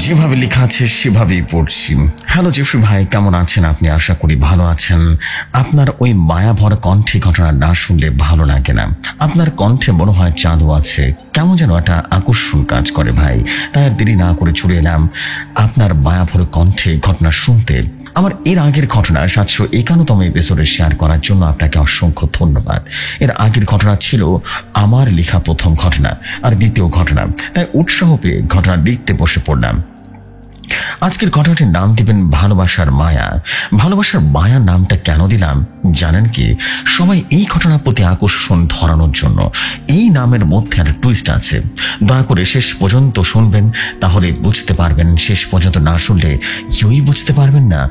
যেভাবে লেখা আছে সেভাবেই পড়ছি। হ্যালো জেফরি ভাই, কেমন আছেন আপনি? আশা করি ভালো আছেন। আপনার ওই মায়া ভরা কণ্ঠে ঘটনা না শুনলে ভালো লাগে না। আপনার কণ্ঠে মনে হয় চাঁদও আছে, কেমন যেন একটা আকর্ষণ কাজ করে ভাই। তাই আর দেরি না করে চলে এলাম আপনার মায়া ভরা কণ্ঠে ঘটনা শুনতে। আমার এর আগের ঘটনা 751তম এপিসোডে শেয়ার করার জন্য আপনাকে অসংখ্য ধন্যবাদ। এর আগের ঘটনা ছিল আমার লেখা প্রথম ঘটনা আর দ্বিতীয় ঘটনা, তাই উৎসাহ পেয়ে ঘটনা লিখতে বসে পড়লাম। আজকের ঘটনাটির নাম দিবেন ভালোবাসার মায়া। ভালোবাসার মায়া নামটা কেন দিলাম জানেন কি? সবাই এই ঘটনার প্রতি আকর্ষণ ধরানোর জন্য। এই নামের মধ্যে একটা টুইস্ট আছে, দয়া করে শেষ পর্যন্ত শুনবেন, তাহলে বুঝতে পারবেন। শেষ পর্যন্ত না শুনলে কেউই বুঝতে পারবেন না।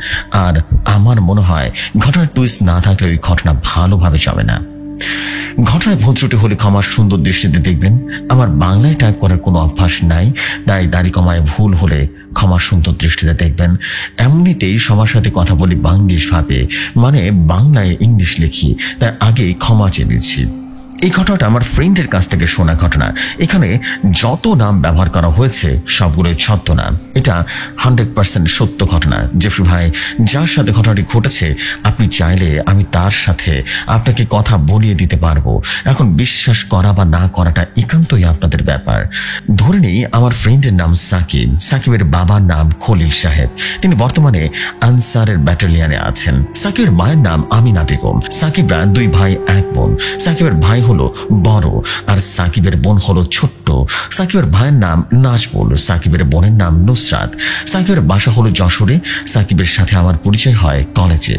আর আমার মনে হয় ঘটনার টুইস্ট না থাকলে ওই ঘটনা ভালোভাবে যাবে না। ঘটনায় ভুল ত্রুটি হলে ক্ষমার সুন্দর দৃষ্টিতে দেখবেন। আমার বাংলায় টাইপ করার কোনো অভ্যাস নাই, তাই দাড়ি কমায় ভুল হলে ক্ষমার সুন্দর দৃষ্টিতে দেখবেন। এমনিতেই সবার সাথে কথা বলি বাংলিশ ভাবে, মানে বাংলায় ইংলিশ লিখি, তাই আগেই ক্ষমা চেয়ে নিচ্ছি। এই ঘটনাটা আমার ফ্রেন্ডের কাছ থেকে শোনা ঘটনা। এখানে যত নাম ব্যবহার করা হয়েছে সবগুলোই ছদ্ম নাম। এটা 100% সত্য ঘটনা। জেফরি ভাই, যার সাথে ঘটনাটি ঘটেছে আপনি চাইলে আমি তার সাথে আপনাকে কথা বলিয়ে দিতে পারবো। এখন বিশ্বাস করা বা না করাটা একান্তই আপনাদের ব্যাপার। ধরে নিই আমার ফ্রেন্ডের নাম সাকিব। সাকিবের বাবার নাম খলিল সাহেব। তিনি বর্তমানে আনসারের ব্যাটালিয়নে আছেন। সাকিবের মায়ের নাম আমিনা বেগম। সাকিবরা দুই ভাই এক বোন। সাকিবের ভাই হলো বড় আর সাকিবের বোন হলো ছোট্ট। সাকিবের ভাইয়ের নাম নাজবুল, সাকিবের বোনের নাম নুসরাত। সাকিবের বাসা হলো যশোরে। সাকিবের সাথে আমার পরিচয় হয় কলেজে।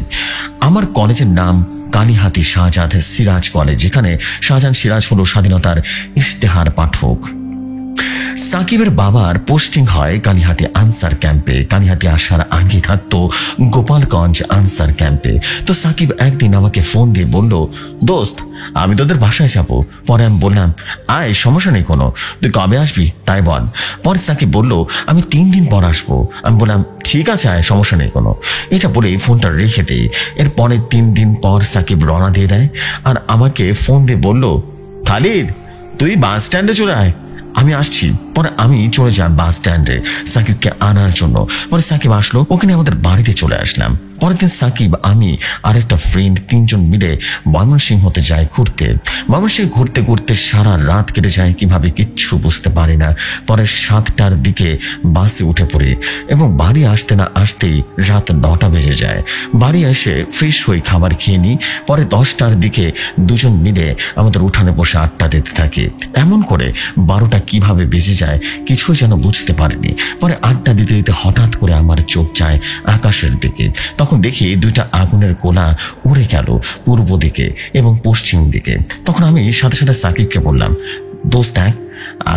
আমার কলেজের নাম কালিহাতি শাহজাদ সিরাজ কলেজ। এখানে শাহজাহান সিরাজ হলো স্বাধীনতার ইশতেহার পাঠক। সাকিবের বাবার পোস্টিং হয় কালিহাতি আনসার ক্যাম্পে। কালিহাতি আসার আগে থাকতো গোপালগঞ্জ আনসার ক্যাম্পে। তো সাকিব একদিন আমাকে ফোন দিয়ে বলল, দোস্ত আমি তোদের বাসায় যাবো। পরে আমি বললাম, আয়, সমস্যা নেই কোনো, তুই কবে আসবি তাই বল। পরে সাকিব বলল, আমি 3 দিন পর আসবো। আমি বললাম, ঠিক আছে আয়, সমস্যা নেই কোনো। এটা বলে ফোনটা রেখে দেই। এরপরে 3 দিন পর সাকিব রওনা দিয়ে দেয় আর আমাকে ফোন দিয়ে বলল, খালিদ তুই বাস স্ট্যান্ডে চলে আয়, আমি আসছি। পরে আমি চলে যাই বাস স্ট্যান্ডে সাকিবকে আনার জন্য। পরে সাকিব আসলো, ওখানে আমাদের বাড়িতে চলে আসলাম। পরের দিন সাকিব, আমি আর একটা ফ্রেন্ড 3 জন মিলে ময়মনসিংহতে যাই ঘুরতে। ময়মনসিংহ ঘুরতে ঘুরতে সারা রাত কেটে যায় কিভাবে কিচ্ছু বুঝতে পারি না। পরে 7টার দিকে বাসে উঠে পড়ি এবং বাড়ি আসতে না আসতেই রাত 9টা বেজে যায়। বাড়ি এসে ফ্রেশ হয়ে খাবার খেয়ে নিই। পরে 10টার দিকে দুজন মিলে আমাদের উঠানে বসে আড্ডা দিতে থাকি। এমন করে 12টা কিভাবে বেজে যায় কিছুই যেন বুঝতে পারিনি। পরে আড্ডা দিতে দিতে হঠাৎ করে আমার চোখ যায় আকাশের দিকে। তখন দেখি 2টা আগুনের গোলা উড়ে গেল পূর্ব দিকে এবং পশ্চিম দিকে। তখন আমি সাথে সাথে সাকিবকে বললাম, দোস্ত দেখ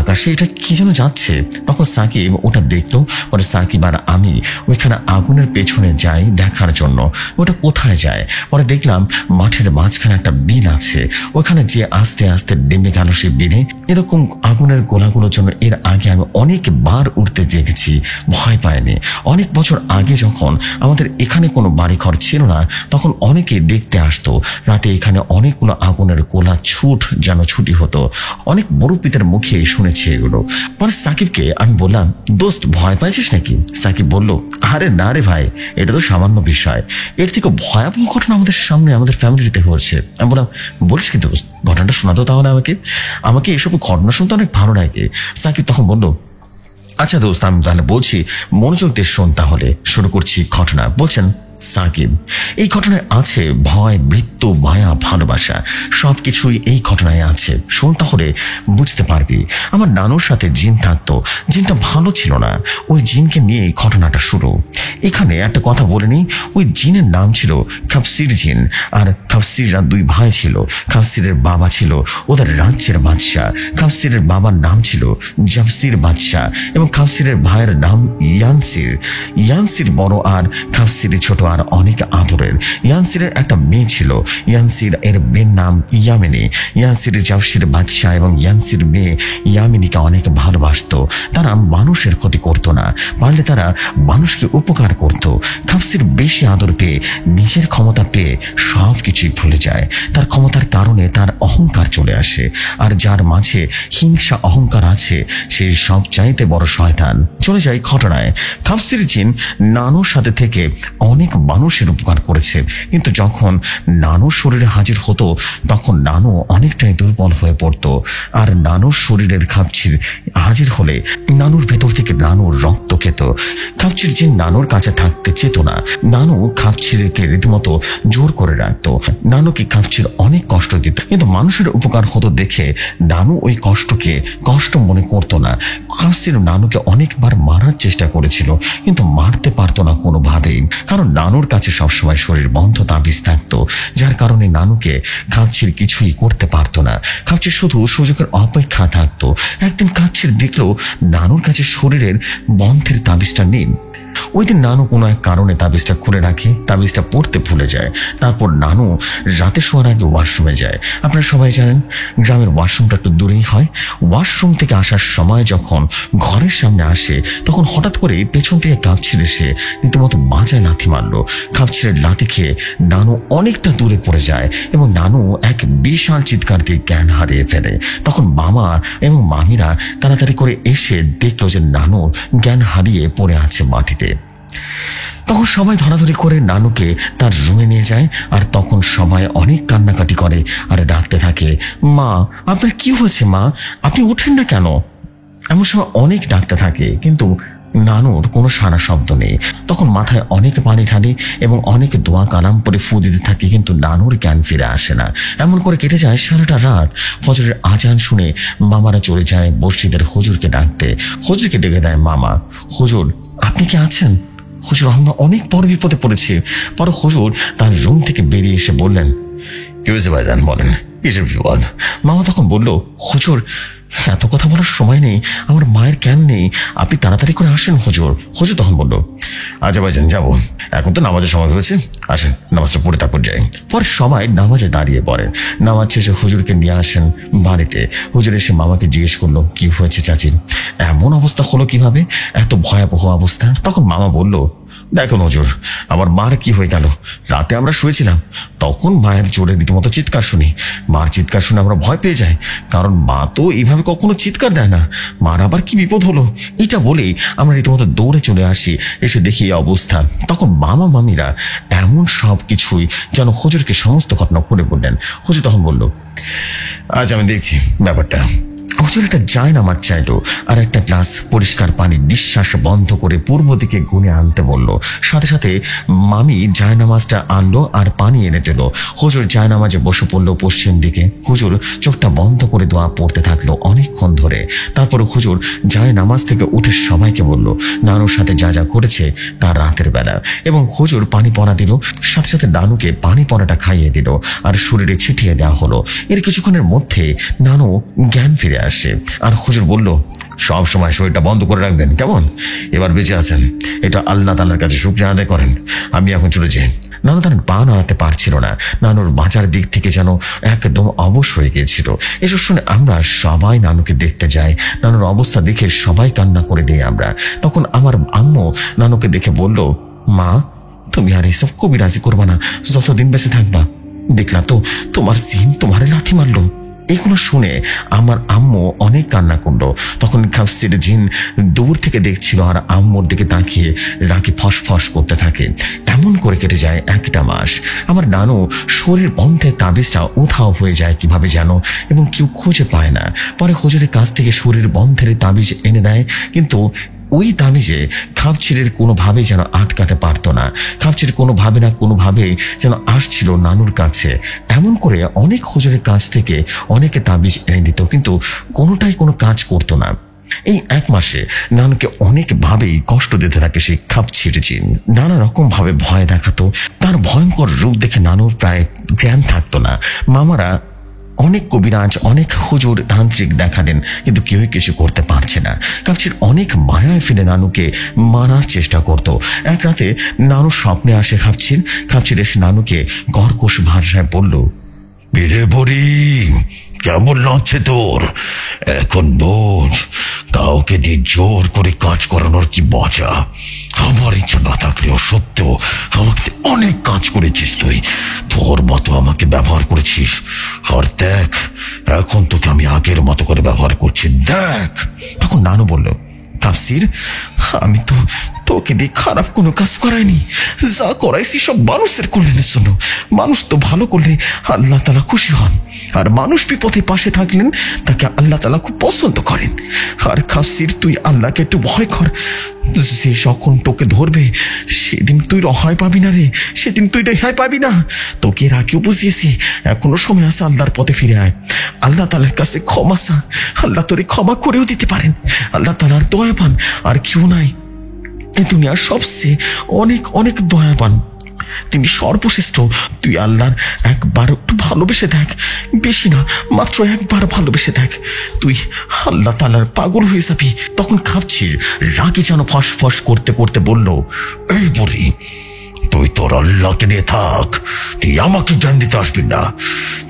আকাশে এটা কি যেন যাচ্ছে। তখন সাকিব ওটা দেখলো। পরে সাকিব আর আমি ওইখানে আগুনের পেছনে যাই দেখার জন্য ওটা কোথায় যায়। পরে দেখলাম মাঠের মাঝখানে একটা বিল আছে। ওখানে যে আস্তে আস্তে নেমে গেল সেই বিলে। এরকম আগুনের গোলাগুলোর জন্য এর আগে আমি অনেকবার উঠতে দেখেছি, ভয় পাইনি। অনেক বছর আগে যখন আমাদের এখানে কোনো বাড়িঘর ছিল না, তখন অনেকে দেখতে আসতো। রাতে এখানে অনেকগুলো আগুনের গোলা যেন ছুটি হতো। অনেক মুরব্বিদের মুখে শুনেছি এগুলো। পরে সাকিবকে আমি বললাম, দোস্ত ভয় পাইছিস নাকি? সাকিব বলল, আরে না রে ভাই, এটা তো সামান্য বিষয়, এর থেকে ভয়াবহ ঘটনা আমাদের সামনে আমাদের ফ্যামিলিতে হয়েছে। আমি বললাম, বলিস কি দোস্ত, ঘটনাটা শোনাতো তাহলে আমাকে এসব ঘটনা শুনতে অনেক ভালো লাগে। সাকিব তখন বলল, আচ্ছা দোস্ত আমি তাহলে বলছি, মনোযোগ দিয়ে শোন। তাহলে শুরু করছি ঘটনা। বলছেন সাকিব, এই ঘটনায় আছে ভয়, মৃত্যু, মায়া, ভালোবাসা, সবকিছুই এই ঘটনায় আছে। শোন তাহলে বুঝতে পারবি। আমার নানুর সাথে জিন থাকতো। জিনটা ভালো ছিল না। ওই জিনকে নিয়ে এই ঘটনাটা শুরু। এখানে একটা কথা বলে নিই, ওই জিনের নাম ছিল খাফসির জিন। আর খাফসিররা 2 ভাই ছিল। খাফসিরের বাবা ছিল ওদের রাজ্যের বাদশাহ। খাফসিরের বাবার নাম ছিল জাফসির বাদশাহ এবং খাফসিরের ভাইয়ের নাম ইয়ানসির। ইয়ানসির বড় আর খাফসির ছোট। আর তার অনেক আদরের। ইয়ানসিরের একটা মেয়ে ছিল, ইয়ানসির এর মেয়ের নাম ইয়ামিনী। ইয়ানসির জাওশির বাদশাহ এবং ইয়ানসির মেয়ে ইয়ামিনীকে অনেক ভালোবাসতো। তারা মানুষের ক্ষতি করত না, পারলে তারা মানুষকে উপকার করত। খাফসির বেশি আদর পেয়ে, নিজের ক্ষমতা পেয়ে সবকিছুই ভুলে যায়। তার ক্ষমতার কারণে তার অহংকার চলে আসে, আর যার মাঝে হিংসা অহংকার আছে সে সব চাইতে বড় শয়তান। চলে যায় ঘটনায়। খাফসির জিন নানুর সাথে থেকে অনেক মানুষের উপকার করেছে, কিন্তু যখন নানুর শরীরে হাজির হতো তখন নানু অনেকটাই দুর্বল হয়ে পড়তো। আর নানুর শরীরের খাপচির হাজির হলে নানুর ভেতর থেকে নানুর রক্ত খেত। খাপচির জিন নানুর কাছে থাকতে চেত না। নানু খাপচিরকে রীতিমতো জোর করে রাখতো। নানুকে খাপচির অনেক কষ্ট দিত, কিন্তু মানুষের উপকার হতো দেখে নানু ওই কষ্টকে কষ্ট মনে করতো না। খাপচির নানুকে অনেকবার মারার চেষ্টা করেছিল, কিন্তু মারতে পারতো না কোনোভাবেই, কারণ নানুর কাছে সবসময় শরীর বন্ধ তাবিজ থাকতো, যার কারণে নানুকে খাপচির কিছুই করতে পারতো না। খাপচির শুধু সুযোগের অপেক্ষা থাকতো। একদিন খাপচির দেখলো নানুর কাছে শরীরের বন্ধের তাবিজটা নেই। ওই দিন নানু কোনো এক কারণে তাবিজটা খুলে রাখে, তাবিজটা পড়তে ভুলে যায়। তারপর নানু রাতে শোয়ার আগে ওয়াশরুমে যায়। আপনারা সবাই জানেন গ্রামের ওয়াশরুমটা একটু দূরেই হয়। ওয়াশরুম থেকে আসার সময় যখন ঘরের সামনে আসে তখন হঠাৎ করে পেছন থেকে কাঁপছিল, এসে রীতিমতো বাজায় লাথি মারলো। কাঁপছিলের লাথি খেয়ে নানু অনেকটা দূরে পড়ে যায় এবং নানু এক বিশাল চিৎকার দিয়ে জ্ঞান হারিয়ে ফেলে। তখন মামা এবং মামিরা তাড়াতাড়ি করে এসে দেখলো যে নানু জ্ঞান হারিয়ে পড়ে আছে মাটিতে। তখন সবাই ধরাধরি করে নানুকে তার রুমে নিয়ে যায়, আর তখন সবাই অনেক কান্নাকাটি করে আর ডাকতে থাকে, মা আপনার কি হয়েছে মা, আপনি ওঠেন না কেন? এমন সময় অনেক ডাকতে থাকে, কিন্তু নানুর কোনো সারা শব্দ নেই। তখন মাথায় অনেক পানি ঢালি এবং অনেক দোয়া কালাম পরে ফু দিতে থাকে, কিন্তু নানুর জ্ঞান ফিরে আসে না। এমন করে কেটে যায় সারাটা রাত। ফজরের আজান শুনে মামারা চলে যায় মসজিদের হুজুরকে ডাকতে। হুজুরকে ডেকে দেয় মামা, হুজুর আপনি কি আছেন? হুজুর আমরা অনেক বড় বিপদে পড়েছি। পরে হুজুর তার রুম থেকে বেরিয়ে এসে বললেন, কি হয়েছে ভাইজান বলেন, কিসের বিপদ? মামা তখন বলল, হুজুর এত কথা বলার সময় নেই, আমার মায়ের জ্ঞান নেই, আপনি তাড়াতাড়ি করে আসেন হুজুর। হুজুর তখন বলল, আচ্ছা ভাইজান যাবো, এখন তো নামাজের সময় হয়েছে, আসেন নামাজটা পড়ে তারপর যাই। পরে সবাই নামাজে দাঁড়িয়ে পড়েন। নামাজ শেষে হুজুরকে নিয়ে আসেন বাড়িতে। হুজুর এসে মামাকে জিজ্ঞেস করলো, কি হয়েছে চাচির, এমন অবস্থা হলো কিভাবে, এত ভয়াবহ অবস্থা? তখন মামা বলল, দেখুন হুজুর আমার মার কি হয়ে গেল, রাতে আমরা শুয়েছিলাম, তখন মায়ের জোরে রীতিমতো চিৎকার শুনি। মার চিৎকার শুনে আমরা ভয় পেয়ে যাই, কারণ মা তো এইভাবে কখনো চিৎকার দেয় না, মার আবার কি বিপদ হলো। এটা বলেই আমরা রীতিমতো দৌড়ে চলে আসি, এসে দেখি এই অবস্থা। তখন মামা মামিরা এমন সব কিছুই যেন হুজুরকে সমস্ত ঘটনা করে বললেন। হুজুর তখন বলল, আজ আমি দেখছি ব্যাপারটা। হুজুর একটা জায়নামাজ চাইলো আর একটা গ্লাস পরিষ্কার পানি নিঃশ্বাস বন্ধ করে পূর্ব দিকে গুনে আনতে বলল। সাথে সাথে মামি জায়নামাজটা আনলো আর পানি এনে দিল। হুজুর জায়নামাজে বসে পড়লো পশ্চিম দিকে। হুজুর চোখটা বন্ধ করে দোয়া পড়তে থাকলো অনেকক্ষণ ধরে। তারপর হুজুর জায়নামাজ থেকে উঠে সবাইকে বলল নানুর সাথে যা যা করেছে তার রাতের বেলা, এবং হুজুর পানি পড়া দিল। সাথে সাথে নানুকে পানি পড়াটা খাইয়ে দিল আর শরীরে ছিটিয়ে দেওয়া হলো। এর কিছুক্ষণের মধ্যে নানু জ্ঞান ফিরে আসে আর হুজুর বলল, সব সময় শরীরটা বন্ধ করে রাখবেন কেমন, এবার বেঁচে আছেন, এটা আল্লাহ তাআলার কাছে শুকরিয়া আদায় করেন, আমি এখন চলে যাই। নানু তার পা নাড়াতে পারছিল না, নানুর বাঁচার দিক থেকে যেন একদম অবশ হয়ে গিয়েছিল। এসব শুনে আমরা সবাই নানুকে দেখতে যাই। নানুর অবস্থা দেখে সবাই কান্না করে দিই আমরা। তখন আমার আম্মু নানুকে দেখে বলল, মা তুমি আর এসব কবিরাজি করবা না, যতদিন বেঁচে থাকবা, দেখলা তো তোমার জিন তোমারে লাথি মারলো। এগুলো শুনে আমার আম্মু অনেক কান্না করলো। তখন খাফসির জিন দূর থেকে দেখছিল আর আম্মুর দিকে তাকিয়ে রাগে ফসফস করতে থাকে। এমন করে কেটে যায় একটা মাস। আমার নানু শরীর বন্ধের তাবিজটা উধাও হয়ে যায় কিভাবে যেন, এবং কেউ খুঁজে পায় না। পরে হুজুরের কাছ থেকে শরীর বন্ধের তাবিজ এনে দেয়, কিন্তু ওই তাবিজে খাপচিরের কোনোভাবেই যেন আটকাতে পারতো না। খাপচির কোনোভাবে যেন আসছিল নানুর কাছে। এমন করে অনেক হুজুরের কাছ থেকে অনেকে তাবিজ এনে দিত, কিন্তু কোনোটাই কোনো কাজ করতো না। এই এক মাসে নানুকে অনেকভাবেই কষ্ট দিতে থাকে সেই খাপচির জিন। নানা রকম ভাবে ভয় দেখাতো। তার ভয়ঙ্কর রূপ দেখে নানুর প্রায় জ্ঞান থাকতো না। মামারা অনেক কবিরাজ, অনেক হুজুর, তান্ত্রিক দেখালেন, কিন্তু কেউই কিছু করতে পারছে না। কাপচির অনেক মায়ায় ফেলে নানুকে মারার চেষ্টা করত। এক রাতে নানু স্বপ্নে আসে কাপচির এসে নানুকে কর্কশ ভাষায় বলল, বিরে বড়ি, কেমন লাগছে তোর? এখন বোঝ, কাউকে দিয়ে জোর করে কাজ করানোর কি মজা। আমার ইচ্ছা না থাকলেও সত্য আমাকে অনেক কাজ করেছিস তুই। তোর মতো আমাকে ব্যবহার করেছিস, আর দেখ এখন তোকে আমি আগের মতো করে ব্যবহার করছি, দেখ। তখন নানু বলল, তাফসির, আমি তো তোকে দিয়ে খারাপ কোনো কাজ করাইনি। যা করাইছি সব মানুষের কল্যাণের জন্য। মানুষ তো ভালো করলে আল্লাহ তাআলা খুশি হন, আর মানুষ বিপদে পাশে থাকলেন তাকে আল্লাহ তাআলা খুব পছন্দ করেন। আর তাফসির, তুই আল্লাহকে একটু ভয় কর। যে যখন তোকে ধরবে সেদিন তুই রেহাই পাবি না রে, সেদিন তুই রেহাই পাবি না। তোকে এর আগেও বুঝিয়েছি, এখনো সময় আছে, আল্লাহর পথে ফিরে আয়। আল্লাহ তাআলার কাছে ক্ষমা চা, আল্লাহ তোরে ক্ষমা করেও দিতে পারেন। আল্লাহ তাআলার দয়াবান আর কেউ নাই। এই দুনিয়ার সবচেয়ে অনেক অনেক দয়াবান, তিনি সর্বশ্রেষ্ঠ। তুই আল্লাহর একবার একটু ভালোবেসে দেখ, বেশি না, মাত্র একবার ভালোবেসে দেখ, তুই আল্লাহ তাআলার পাগল হয়ে যাবি। তখন কাঁপছির রাগে যেন ফসফস করতে করতে বলল, এই বুড়ি, তুই তোর আল্লাহকে নিয়ে থাক, তুই আমাকে জ্ঞান দিতে আসবি না।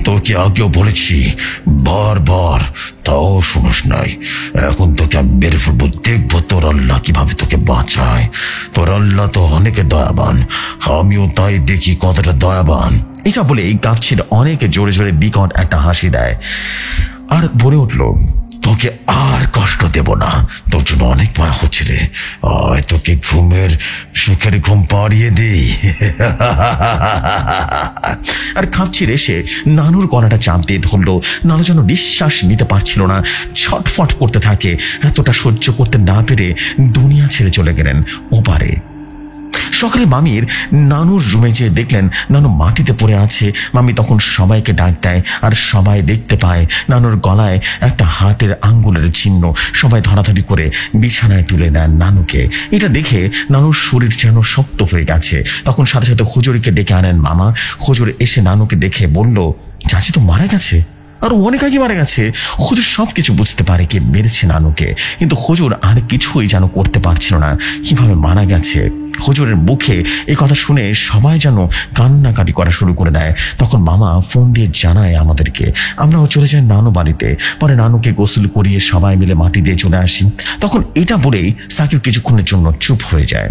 তোকে আগেও বলেছি বারবার, তাও শুনোস নাই। এখন তোকে আমি মেরে ফেলবো, দেখবো তোর আল্লাহ কিভাবে তোকে বাঁচায়। তোর আল্লাহ তো অনেক দয়াবান, আমিও তাই দেখি কতটা দয়াবান। এটা বলে কাঁপছির অনেক জোরে জোরে বিকট একটা হাসি দেয় আর বলে উঠল, তোকে আর কষ্ট দেব না, তোর জন্য অনেক মায়া হচ্ছে রে। আয় তোকে ঘুমের সুখের ঘুম পাড়িয়ে দিই। আর কাঁপছির এসে নানুর গলাটা চাপ দিয়ে ধরলো। নানু যেন নিঃশ্বাস নিতে পারছিল না, ছটফট করতে থাকে। এতটা সহ্য করতে না পেরে দুনিয়া ছেড়ে চলে গেলেন ওপারে। সকালে মামির নানুর রুমে যেয়ে দেখলেন নানু মাটিতে পড়ে আছে। মামি তখন সবাইকে ডাক দেয়, আর সবাই দেখতে পায় নানুর গলায় একটা হাতের আঙ্গুলের চিহ্ন। সবাই ধরাধরি করে বিছানায় তুলে নেন নানুকে। এটা দেখে নানুর শরীর যেন শক্ত হয়ে গেছে। তখন সাথে সাথে হুজুরকে ডেকে আনেন মামা। হুজুর এসে নানুকে দেখে বলল, চাচি তো মারা গেছে, আর অনেক আগে মারা গেছে। হুজুর সবকিছু বুঝতে পারে কে মেরেছে নানুকে, কিন্তু হুজুর আর কিছুই যেন করতে পারছিল না, কিভাবে মারা গেছে। হুজুরের মুখে এই কথা শুনে সবাই যেন কান্নাকাটি করা শুরু করে দেয়। তখন মামা ফোন দিয়ে জানায় আমাদেরকে। আমরাও চলে যাই নানু বাড়িতে। পরে নানুকে গোসল করিয়ে সবাই মিলে মাটি দিয়ে চলে আসি। তখন এটা বলেই সাকিব কিছুক্ষণের জন্য চুপ হয়ে যায়,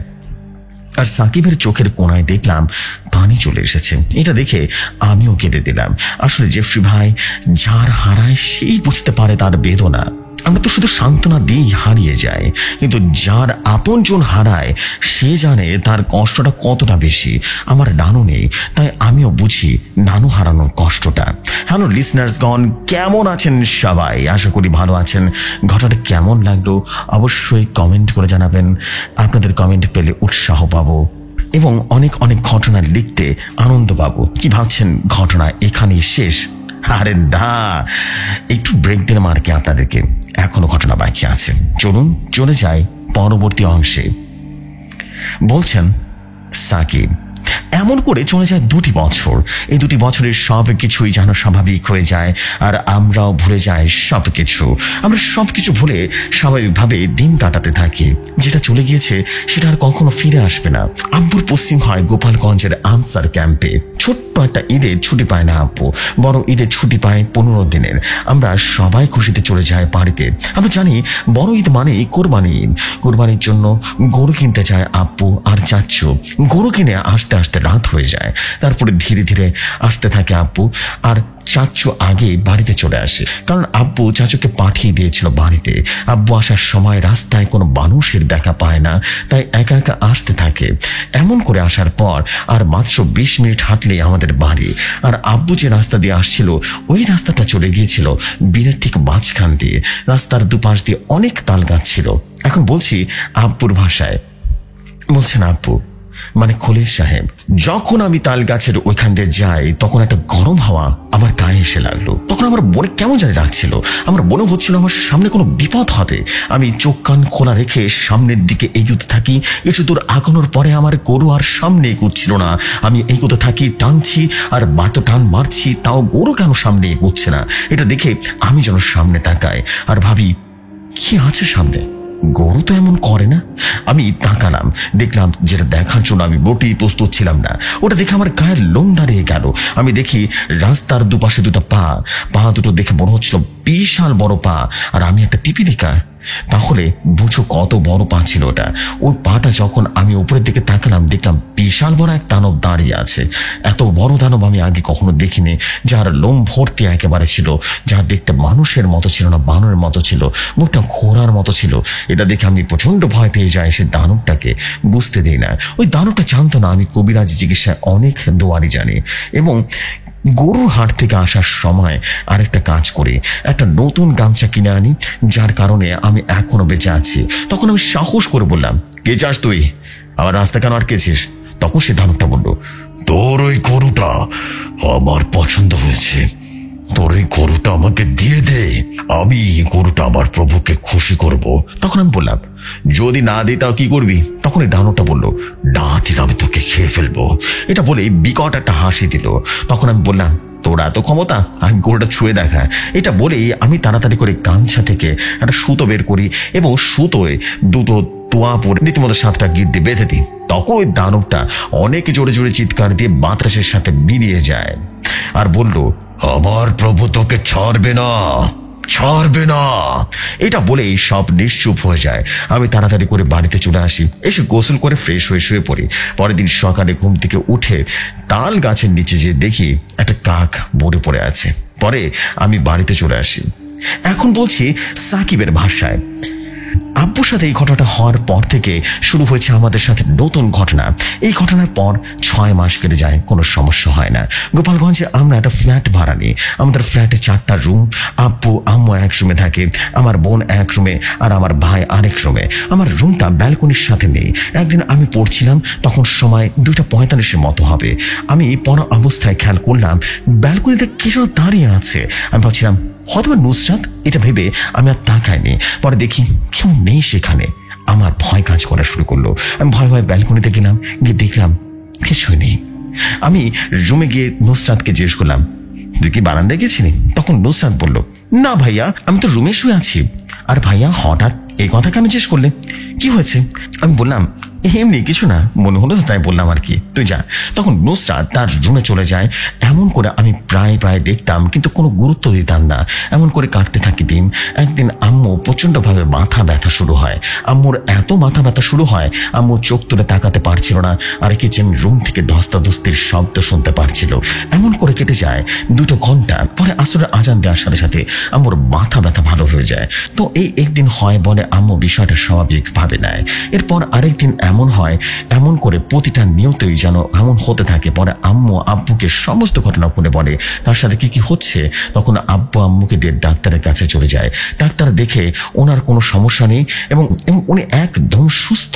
আর সাকিবের চোখের কোণায় দেখলাম পানি চলে এসেছে। এটা দেখে আমিও কেঁদে দিলাম। আসলে জেফরি ভাই, যার হারায় সেই বুঝতে পারে তার বেদনা। আমরা তো শুধু সান্ত্বনা দিয়েই হারিয়ে যাই, কিন্তু যার আপনজন হারায় সে জানে তার কষ্টটা কতটা বেশি। আমার নানু নেই, তাই আমিও বুঝি নানু হারানোর কষ্টটা। হ্যালো লিসনার্সগণ, কেমন আছেন সবাই? আশা করি ভালো আছেন। ঘটনাটা কেমন লাগলো অবশ্যই কমেন্ট করে জানাবেন। আপনাদের কমেন্ট পেলে উৎসাহ পাবো এবং অনেক অনেক ঘটনা লিখতে আনন্দ পাবো। কি ভাবছেন ঘটনা এখানেই শেষ? আরে না, একটু ব্রেক দিলাম আর কি আপনাদেরকে, এখনো ঘটনা বাকি আছে। চলুন চলে যাই পরবর্তী অংশে। বলছেন সাকিব, এমন করে চলে যায় 2টি বছর। এই 2টি বছরের সব কিছুই যেন স্বাভাবিক হয়ে যায়, আর আমরাও ভুলে যাই সবকিছু। আমরা সবকিছু ভুলে স্বাভাবিকভাবে দিন কাটাতে থাকি। যেটা চলে গিয়েছে সেটা আর কখনো ফিরে আসবে না। আব্বুর পোস্টিং হয় গোপালগঞ্জের আনসার ক্যাম্পে। ছোট্ট একটা ঈদের ছুটি পায় না আব্বু, বরং ঈদের ছুটি পায় 15 দিনের। আমরা সবাই খুশিতে চলে যাই বাড়িতে। আমরা জানি বড় ঈদ মানেই কোরবানি ঈদ। কোরবানির জন্য গরু কিনতে যায় আব্বু আর চাচ্চু। গরু কিনে আসতে আসতে রাত হয়ে যায়। তারপরে ধীরে ধীরে আসতে থাকে আব্বু, আর চাচ্চু আগে বাড়িতে চলে আসে, কারণ আব্বু চাচুকে পাঠিয়ে দিয়েছিল বাড়িতে। আব্বু আসার সময় রাস্তায় কোনো মানুষের দেখা পায় না, তাই একা একা আসতে থাকে। এমন করে আসার পর আর মাত্র 20 মিনিট হাঁটলেই আমাদের বাড়ি। আর আব্বু যে রাস্তা দিয়ে আসছিল ওই রাস্তাটা চলে গিয়েছিল বিলের ঠিক মাঝখান দিয়ে। রাস্তার দুপাশ দিয়ে অনেক তাল গাছ ছিল। এখন বলছি আব্বুর ভাষায়। বলছেন, আব্বু মানে খলিল সাহেব, যখন আমি তাল গাছের ওইখান দিয়ে যাই তখন একটা গরম হাওয়া আমার গায়ে এসে লাগলো। তখন আমার মনে কেমন জানি লাগছিল, আমার মনে হচ্ছিল আমার সামনে কোনো বিপদ হবে। আমি চোখ কান খোলা রেখে সামনের দিকে এগোতে থাকি। কিছু দূর আগানোর পরে আমার গরু আর সামনে এগোচ্ছিল না। আমি এগোতে থাকি, টানছি আর বাতো টান মারছি, তাও গরু কেন সামনে এগোচ্ছে না। এটা দেখে আমি যেন সামনে তাকাই আর ভাবি কি আছে সামনে, গরু তো এমন করে না। আমি তাকালাম, দেখলাম যেটা দেখার জন্য আমি মোটেই প্রস্তুত ছিলাম না। ওটা দেখে আমার গায়ের লোম দাঁড়িয়ে গেল। আমি দেখি রাস্তার দুপাশে দুটো পা দুটো দেখে মনে হচ্ছিল বিশাল বড় পা, আর আমি একটা পিপিলিকা। তাহলে বুঝো কত বড় পা ছিল ওটা। ওই পাটা যখন আমি উপরের দিকে তাকালাম, দেখলাম বিশাল বড় এক দানব দাঁড়িয়ে আছে। এত বড় দানব আমি আগে কখনো দেখিনি, যার লোম ভর্তি একেবারে ছিল, যা দেখতে মানুষের মতো ছিল না, বানরের মতো ছিল, মুখটা ঘোড়ার মতো ছিল। এটা দেখে আমি প্রচন্ড ভয় পেয়ে যাই সে দানবটাকে। বুঝতে দিই না, ওই দানবটা জানতো না আমি কবিরাজ চিকিৎসায় অনেক দোয়ারি জানি এবং গরুর হাট থেকে আসার সময় আরেকটা কাজ করি, একটা নতুন গামছা কিনে আনি, যার কারণে আমি এখনো বেঁচে আছি। তখন আমি সাহস করে বললাম, কে চাস তুই, আমার রাস্তা কেন আটকেছিস? তখন সে দানবটা বলল, তোর ওই গরুটা আমার পছন্দ হয়েছে, তোর এই গরুটা আমাকে দিয়ে দে, আমি এই গরুটা আমার প্রভুকে খুশি করব। তখন আমি বললাম, যদি না দিই তাও কি করবি? তখন এই দানবটা বলল, না দিলে আমি তোকে খেয়ে ফেলবো। এটা বলে বিকট একটা হাসি দিল। তখন আমি বললাম, তোর এত ক্ষমতা, আমি গরুটা ছুঁয়ে দেখা। এটা বলেই আমি তাড়াতাড়ি করে গামছা থেকে একটা সুতো বের করি এবং সুতোয় দুটো তোয়া পরে রীতিমতো 7টা গিট দিয়ে বেঁধে দিই। তখন ওই দানবটা অনেক জোরে জোরে চিৎকার দিয়ে বাতাসের সাথে মিলিয়ে যায় আর বলল, আমার প্রভু তোকে ছাড়বে না, ছাড়বে না। এটা বলেই সব নিশ্চুপ হয়ে যায়। আমি তাড়াতাড়ি করে বাড়িতে চলে আসি, এসে গোসল করে ফ্রেশ হয়ে শুয়ে পড়ি। পরের দিন সকালে ঘুম থেকে উঠে তাল গাছের নিচে যে দেখি একটা কাক মরে পড়ে আছে। পরে আমি বাড়িতে চলে আসি। এখন বলছি সাকিবের ভাষায়। আব্বুর সাথে এই ঘটনাটা হওয়ার পর থেকে শুরু হয়েছে আমাদের সাথে নতুন ঘটনা। এই ঘটনার পর 6 মাস কেটে যায়, কোনো সমস্যা হয় না। গোপালগঞ্জে আমরা একটা ফ্ল্যাট ভাড়া নিই। আমাদের ফ্ল্যাটে 4টা রুম। আব্বু আম্মু এক রুমে থাকে, আমার বোন এক রুমে আর আমার ভাই আরেক রুমে। আমার রুমটা ব্যালকনির সাথে নেই। একদিন আমি পড়ছিলাম, তখন সময় 2:45-এর মতো হবে। আমি পড়া অবস্থায় খেয়াল করলাম ব্যালকনিতে কে যেন দাঁড়িয়ে আছে। আমি ভাবছিলাম হয়তো নুসরাত, এটা ভেবে আমি আর তাকাইনি। পরে দেখি কেউ নেই সেখানে। আমার ভয় কাজ করা শুরু করলো। আমি ভয় ভয় ব্যালকনিতে গেলাম, গিয়ে দেখলাম কিছুই নেই। আমি রুমে গিয়ে নুসরাতকে জিজ্ঞেস করলাম, তুই কি বারান্দায় গেছিলি? তখন নুসরাত বলল, না ভাইয়া, আমি তো রুমে শুয়ে আছি। আর ভাইয়া হঠাৎ এই কথা কেন জিজ্ঞেস করলে, কি হয়েছে? আমি বললাম, এমনি কিছু না, মনে হলো তো তাই বললাম আর কি, তুই যা। তখন নুসরাত তার রুমে চলে যায়। এমন করে আমি প্রায় দেখতাম, কিন্তু কোনো গুরুত্ব দিতাম না। এমন করে কাটতে থাকি দিন। একদিন আম্মু প্রচন্ডভাবে মাথা ব্যথা শুরু হয়। আম্মুর এত মাথা ব্যথা শুরু হয়, আম্মু চোখ তুলে তাকাতে পারছিল না, আর কিচেন রুম থেকে ধস্তাধস্তির শব্দ শুনতে পারছিল। এমন করে কেটে যায় 2 ঘন্টা। পরে আসরের আজান দেওয়ার সাথে সাথে আম্মুর মাথা ব্যথা ভালো হয়ে যায়। তো এই একদিন হয় বলে আম্মু বিষয়টা স্বাভাবিক ভাবে নেয়। এরপর আরেকদিন এমন হয়, এমন করে প্রতিটা নিয়তই যেন এমন হতে থাকে। পরে আম্মু আব্বুকে সমস্ত ঘটনা খুলে বলে তার সাথে কি কি হচ্ছে। তখন আব্বু আম্মুকে দিয়ে ডাক্তারের কাছে চলে যায়। ডাক্তার দেখে ওনার কোনো সমস্যা নেই এবং উনি একদম সুস্থ।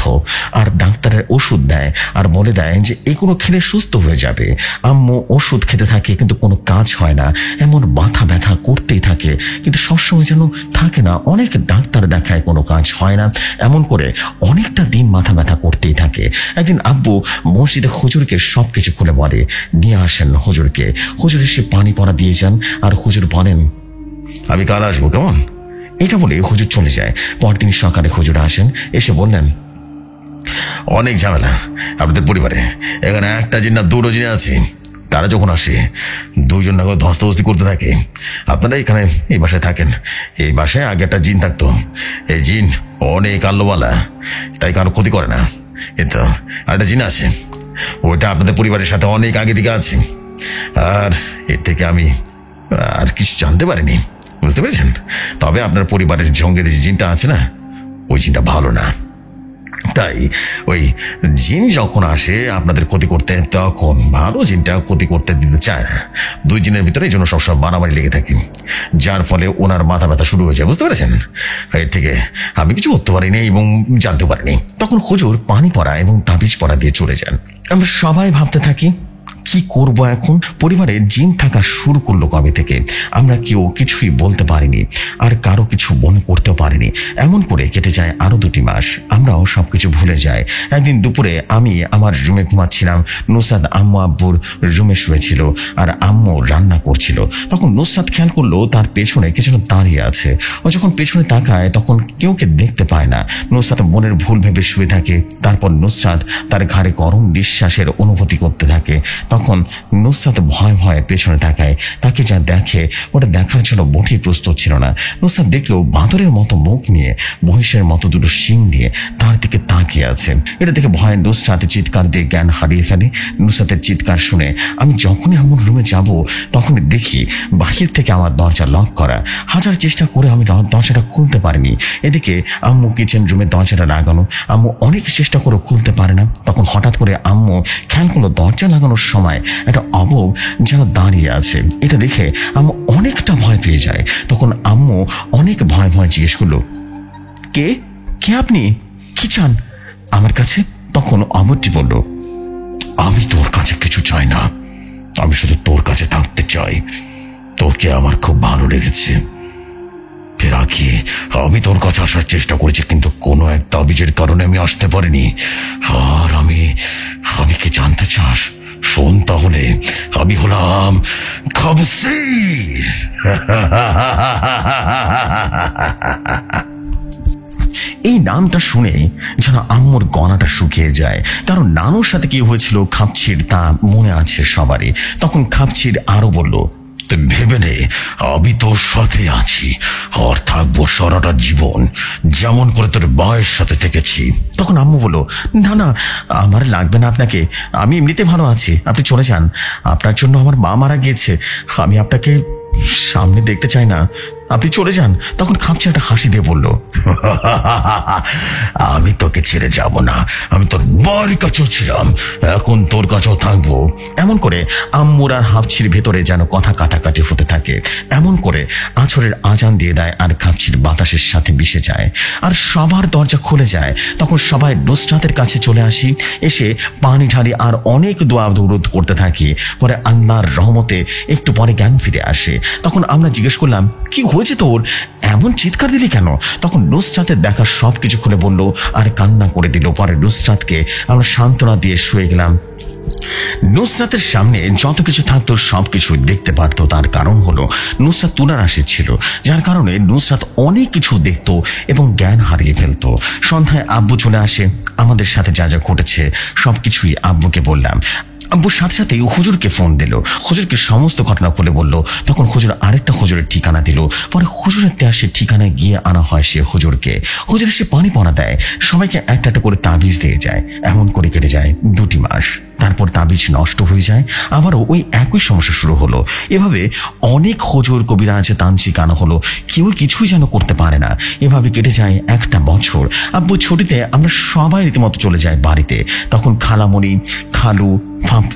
আর ডাক্তারের ওষুধ দেয় আর বলে দেয় যে এগুলো খেলে সুস্থ হয়ে যাবে। আম্মু ওষুধ খেতে থাকে কিন্তু কোনো কাজ হয় না, এমন মাথা ব্যথা করতেই থাকে, কিন্তু সবসময় যেন থাকে না। অনেক ডাক্তার দেখায়, কোনো কাজ হয় না। এমন করে অনেকটা দিন মাথা ব্যথা করতেই থাকে। একদিন আব্বু মসজিদে হুজুরকে সবকিছু খুলে বলে, নিয়ে আসেন হুজুরকে। হুজুর এসে পানি পড়া দিয়ে যান আর হুজুর বলেন, আমি কাল আসবো, কেমন? এটা বলে হুজুর চলে যায়। পরদিন সকালে হুজুর আসেন, এসে বললেন, অনেক ঝামেলা আপনাদের পরিবারে, এখানে একটা জিন না 2টো জিন আছে। তারা যখন আসে 2 জন না ধস্তাধস্তি করতে থাকে। আপনারা এখানে এই বাসায় থাকেন, এই বাসায় আগে একটা জিন থাকতো। এই জিন অনেক আল্লাহওয়ালা, তাই কারো ক্ষতি করে না। কিন্তু একটা জিন আছে, ওইটা আপনাদের পরিবারের সাথে অনেক আগে থেকে আছে, আর এর থেকে আমি আর কিছু জানতে পারিনি, বুঝতে পেরেছেন? তবে আপনার পরিবারের সঙ্গে যে জিনটা আছে না, ওই জিনটা ভালো না, তাই ওই জিন যখন আসে আপনাদের ক্ষতি করতে, তখন ভালো জিনটা ক্ষতি করতে দিতে চায় না। দুই জিনের ভিতরে এই জন্য সবসময় মারামারি লেগে থাকি, যার ফলে ওনার মাথা ব্যথা শুরু হয়ে যায়, বুঝতে পেরেছেন? এর থেকে আমি কিছু করতে পারিনি এবং জানতে পারিনি। তখন হুজুর পানি পড়া এবং তাবিজ পড়া দিয়ে চলে যান। আমরা সবাই ভাবতে থাকি কি করব এখন। পরিবারে জিন থাকা শুরু করলো কবে থেকে আমরা কেউ কিছুই বলতে পারিনি, আর কারো কিছু মনে করতেও পারিনি। এমন করে কেটে যায় আরো 2 মাস। আমরাও সবকিছু ভুলে যাই। একদিন দুপুরে আমি আমার রুমে ঘুমাচ্ছিলাম। নুসরাত আম্মু আব্বুর রুমে শুয়েছিল আর আম্মু রান্না করছিল। তখন নুসরাত খেয়াল করলো তার পেছনে কিছু দাঁড়িয়ে আছে। ও যখন পেছনে তাকায় তখন কেউকে দেখতে পায় না। নুসরাত মনের ভুল ভেবে শুয়ে থাকে। তারপর নুসরাত তার ঘাড়ে গরম নিঃশ্বাসের অনুভূতি করতে থাকে। তখন নুসরাত ভয় ভয়ে পেছনে তাকায়। তাকে যা দেখে ওটা দেখার জন্য মোটেই প্রস্তুত ছিল না। নুসরাত দেখলো বাঁদরের মতো মুখ নিয়ে, মহিষের মতো 2 শিং নিয়ে তার দিকে তাকিয়ে আছে। এটা দেখে ভয়ে নুসরাত চিৎকার দিয়ে জ্ঞান হারিয়ে ফেলে। নুসরাতের চিৎকার শুনে আমি যখনই আমার রুমে যাব তখনই দেখি বাহির থেকে আমার দরজা লক করা। হাজার চেষ্টা করে আমি দরজাটা খুলতে পারিনি। এদিকে আম্মু কিচেন রুমে দরজাটা লাগানো। আম্মু অনেক চেষ্টা করে খুলতে পারে না। তখন হঠাৎ করে আম্মু খেয়াল করলো দরজা লাগানোর সময় একটা অবয়ব যেন দাঁড়িয়ে আছে। এটা দেখে আম্মু অনেকটা ভয় পেয়ে যায়। তখন আম্মু অনেক ভয় ভয় জিজ্ঞেস করলো, কে কে আপনি, কি চান আমার কাছে? তখন অবয়বটি বলল, আমি তোর কাছে কিছু চাই না, আমি শুধু তোর কাছে থাকতে চাই। তোকে আমার খুব ভালো লেগেছে। এর আগে আমি তোর কাছে আসার চেষ্টা করেছি, কিন্তু কোনো এক তাবিজের কারণে আমি আসতে পারিনি। আর আমি কি জানতে চাস? শোন তাহলে, আমি হলাম খাবসির। এই নামটা শুনে যেন আম্মুর গলাটা শুকিয়ে যায়। কারণ নানুর সাথে কি হয়েছিল খাপছির তা মনে আছে সবারই। তখন খাপছির আরো বলল, তুই ভেবে নে আমি তোর সাথে আছি আর থাকবো সারাটা জীবন, যেমন করে তোর মায়ের সাথে থেকেছি। তখন আম্মু বলল, না না, আমার লাগবে না আপনাকে, আমি এমনিতে ভালো আছি, আপনি চলে যান। আপনার জন্য আমার মা মারা গিয়েছে, আমি আপনাকে সামনে দেখতে চাই না, আপনি চলে যান। তখন খাপছি একটা হাসি দিয়ে বলল, আমি তোকে ছেড়ে যাব না, আমি তোর মায়ের কাছেও ছিলাম, এখন তোর কাছেও থাকবো। এমন করে আম্মুর আর হাফছির ভেতরে যেন কথা কাটাকাটি হতে থাকে। এমন করে আছরের আজান দিয়ে দেয় আর খাপছির বাতাসের সাথে মিশে যায় আর সবার দরজা খুলে যায়। তখন সবাই নুসরাতের কাছে চলে আসি, এসে পানি ঢালি আর অনেক দোয়া দৌড় করতে থাকি। পরে আল্লাহর রহমতে একটু পরে জ্ঞান ফিরে আসে। তখন আমরা জিজ্ঞেস করলাম, কি হয়েছে তোর, এমন চিৎকার দিলি কেন? তখন নুসরাতের দেখা সবকিছু খুলে বলল আর কান্না করে দিল। পরে নুসরাতকে আমরা সান্ত্বনা দিয়ে শুয়ে গেলাম। নুসরাতের সামনে যত কিছু থাকতো সবকিছু দেখতে পারত। তার কারণ হলো নুসরাত তুলা রাশি ছিল, যার কারণে নুসরাত অনেক কিছু দেখত এবং জ্ঞান হারিয়ে ফেলতো। সন্ধ্যায় আব্বু চলে আসে। আমাদের সাথে যা যা ঘটেছে সবকিছুই আব্বুকে বললাম। আব্বুর সাথে সাথে হুজুরকে ফোন দিল, হুজুরকে সমস্ত ঘটনা খুলে বলল। তখন হুজুর আরেকটা হুজুরের ঠিকানা দিল। পরে হুজুরের দেয়া সে ঠিকানায় গিয়ে আনা হয় সে হুজুরকে। হুজুর সে পানি পড়া দেয়, সবাইকে একটা একটা করে তাবিজ দিয়ে যায়। এমন করে কেটে যায় 2 মাস। তারপর তাবিজ নষ্ট হয়ে যায়, আবারও ওই একই সমস্যা শুরু হলো। এভাবে অনেক হুজুর কবিরাজ তান্ত্রিক আনা হলো, কেউ কিছুই যেন করতে পারে না। এভাবে কেটে যায় 1টা বছর। আব্বু ছুটিতে আমরা সবাই রীতিমতো চলে যাই বাড়িতে। তখন খালামণি, খালু,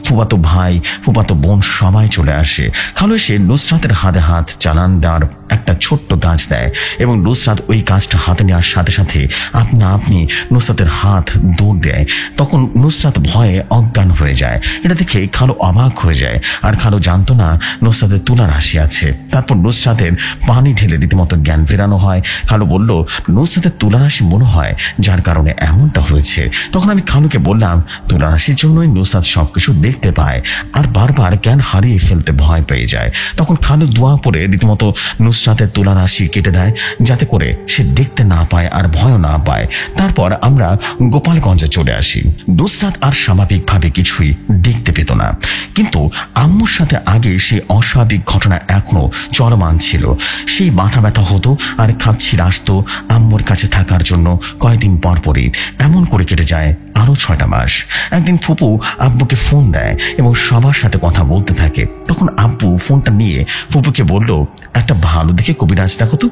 ফুফাতো ভাই, ফুফাতো বোন সবাই চলে আসে। খালু এসে নুসরাতের হাতে হাত চালান দেওয়ার একটা ছোট্ট গাছ দেয় এবং নুসরাত ওই গাছটা হাতে নেওয়ার সাথে সাথে আপনি নুসরাতের হাত দৌড় দেয়। তখন নুসরাত ভয়ে অজ্ঞান হয়ে যায়। এটা দেখে খালু অবাক হয়ে যায়, আর খালু জানতো না নুসরাতের তুলা রাশি আছে। তারপর নুসরাতের পানি ঢেলে রীতিমতো জ্ঞান ফেরানো হয়। খালু বলল, নুসরাতের তুলা রাশি মনে হয় যার কারণে এমনটা হয়েছে। তখন আমি খালুকে বললাম, তুলা রাশির জন্যই নুসরাত সবকিছু দেখতে পায় আর বারবার জ্ঞান হারিয়ে ফেলতে ভয় পেয়ে যায়। তখন খালু দোয়া পড়ে রীতিমতো নুসরাতের তুলা রাশি কেটে দেয়, যাতে করে সে দেখতে না পায় আর ভয় না পায়। তারপর আমরা গোপালগঞ্জে চলে আসি। নুসরাত আর স্বাভাবিকভাবে কিছুই দেখতে পেত না, কিন্তু আম্মুর সাথে আগে সেই অস্বাভাবিক ঘটনা এখনো চলমান ছিল। সেই মাথা ব্যথা হতো আর খাপছির আসতো আম্মুর কাছে থাকার জন্য কয়েকদিন পর পরই। এমন করে কেটে যায় আরো 6টা মাস। একদিন ফুপু আব্বুকে ফোন দেয় এবং সবার সাথে কথা বলতে থাকে। তখন আব্বু ফোনটা নিয়ে ফুপুকে বলল, একটা ভালো দেখে কবিরাজ দেখো তো,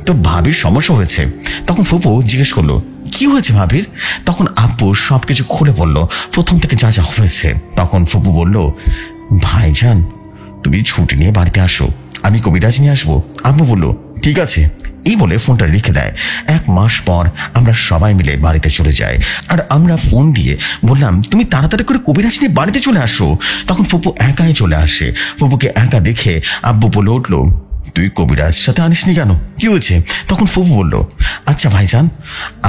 তোর ভাবির সমস্যা হয়েছে। তখন ফুপু জিজ্ঞেস করলো, কি হয়েছে ভাবির? তখন আব্বু সবকিছু খুলে বলল, প্রথম থেকে যা যা হয়েছে। তখন ফুপু বলল, ভাইজান তুমি ছুটি নিয়ে বাড়িতে আসো, আমি কবিরাজ নিয়ে আসবো। আব্বু বলল, ঠিক আছে। এই বলে ফোনটা রেখে দেয়। 1 মাস পর আমরা সবাই মিলে বাড়িতে চলে যাই, আর আমরা ফোন দিয়ে বললাম, তুমি তাড়াতাড়ি করে কবিরাজ নিয়ে বাড়িতে চলে আসো। তখন ফুপু একাই চলে আসে। ফুপুকে একা দেখে আব্বু বলে উঠল, তুই কবিরাজ সাথে আনিসনি কেন, কি হয়েছে? তখন ফুপু বলল, আচ্ছা ভাইজান,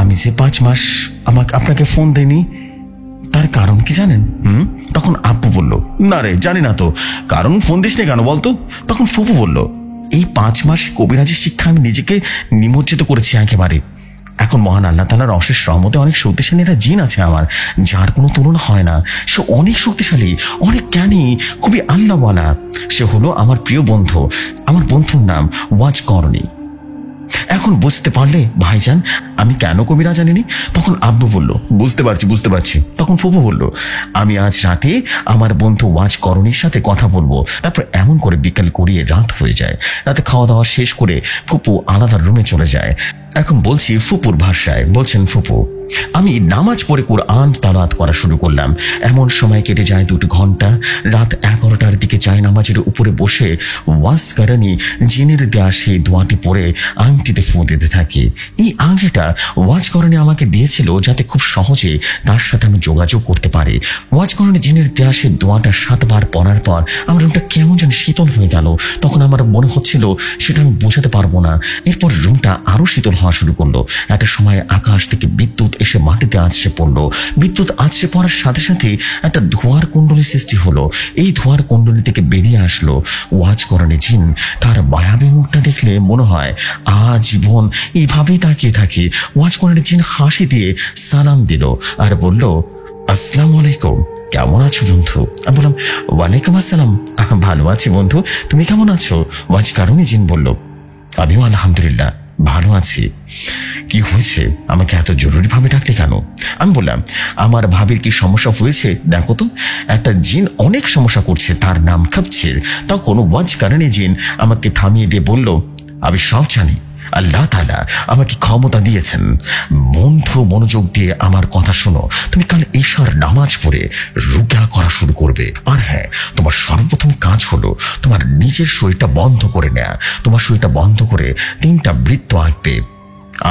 আমি যে 5 মাস আপনাকে ফোন দেয়নি, তার কারণ কি জানেন? তখন আব্বু বলল, না রে জানি না তো, কারণ ফোন দিস না কেন বলতো? তখন ফুপু বলল, এই 5 মাস কবিরাজের শিক্ষা আমি নিজেকে নিমজ্জিত করেছি একেবারে। এখন মহান আল্লাহ তাআলার অশেষ রহমতে অনেক শক্তিশালী একটা জিন আছে আমার, যার কোনো তুলনা হয় না। সে অনেক শক্তিশালী, অনেক জ্ঞানী, খুবই আল্লাহওয়ালা। সে হলো আমার প্রিয় বন্ধু। আমার বন্ধুর নাম ওয়াজ করণী। এখন বুঝতে পারলে ভাইজান আমি কেন কবিরাজ জানিনি? তখন আব্বু বলল, বুঝতে পারছি। তখন ফুপু বলল, আমি আজ রাতে আমার বন্ধু ওয়াজ করণীর সাথে কথা বলবো। তারপর এমন করে বিকাল করিয়ে রাত হয়ে যায়। রাতে খাওয়া দাওয়া শেষ করে ফুপু আলাদা রুমে চলে যায়। এখন বলছি ফুপুর ভাষায়। বলছেন ফুপু, আমি নামাজ পড়ে কোরআন তালাওয়াত করা শুরু করলাম। এমন সময় কেটে যায় 2 ঘন্টা। রাত 11টার দিকে যায় নামাজের উপরে বসে ওয়াজ করণী জিনের দেয়া সেই দোয়াটি পড়ে আংটিতে ফু দিতে থাকে। এই আংটিটা ওয়াজ করণী আমাকে দিয়েছিল যাতে খুব সহজে তার সাথে আমি যোগাযোগ করতে পারি। ওয়াজ করণী জিনের দেয়া সেই দোয়াটা 7 বার পড়ার পর আমার রুমটা কেমন যেন শীতল হয়ে গেল। তখন আমার মনে হচ্ছিল সেটা আমি বোঝাতে পারবো না। এরপর রুমটা আরো শীতল হওয়া শুরু করলো। একটা সময় আকাশ থেকে বিদ্যুৎ এসে মাটিতে আছড়ে পড়লো। বিদ্যুৎ আছড়ে পড়ার সাথে সাথে একটা ধোঁয়ার কুণ্ডলী সৃষ্টি হলো। এই ধোঁয়ার কুণ্ডলী থেকে বেরিয়ে আসলো ওয়াজ করণী জিন। তার মায়াবী মুখটা দেখলে মনে হয় আজীবন এইভাবেই তাকিয়ে থাকি। ওয়াজ করণী জিন হাসি দিয়ে সালাম দিল আর বলল, আসসালামু আলাইকুম, কেমন আছো বন্ধু? আমি বললাম, ওয়ালাইকুম আসসালাম, ভালো আছি বন্ধু, তুমি কেমন আছো? ওয়াজ করণী জিন বলল, আমিও আলহামদুলিল্লাহ ভালো আছি। কি হয়েছে, আমাকে এত জরুরি ভাবে ডাকলে কেন? আমি বললাম, আমার ভাবির কি সমস্যা হয়েছে দেখো তো, একটা জিন অনেক সমস্যা করছে, তার নাম খাপছির। তখন ওয়াজ করণী জিন আমাকে থামিয়ে দিয়ে বলল, আমি সব জানি, আল্লাহ তাআলা আমাকে ক্ষমতা দিয়েছেন। বন্ধু মনোযোগ দিয়ে আমার কথা শোনো। তুমি কাল ঈশার নামাজ পড়ে রুকিয়া করা শুরু করবে। আর হ্যাঁ, তোমার সর্বপ্রথম কাজ হলো তোমার নিজের শরীরটা বন্ধ করে নেয়া। তোমার শরীরটা বন্ধ করে 3টা বৃত্ত আঁকবে,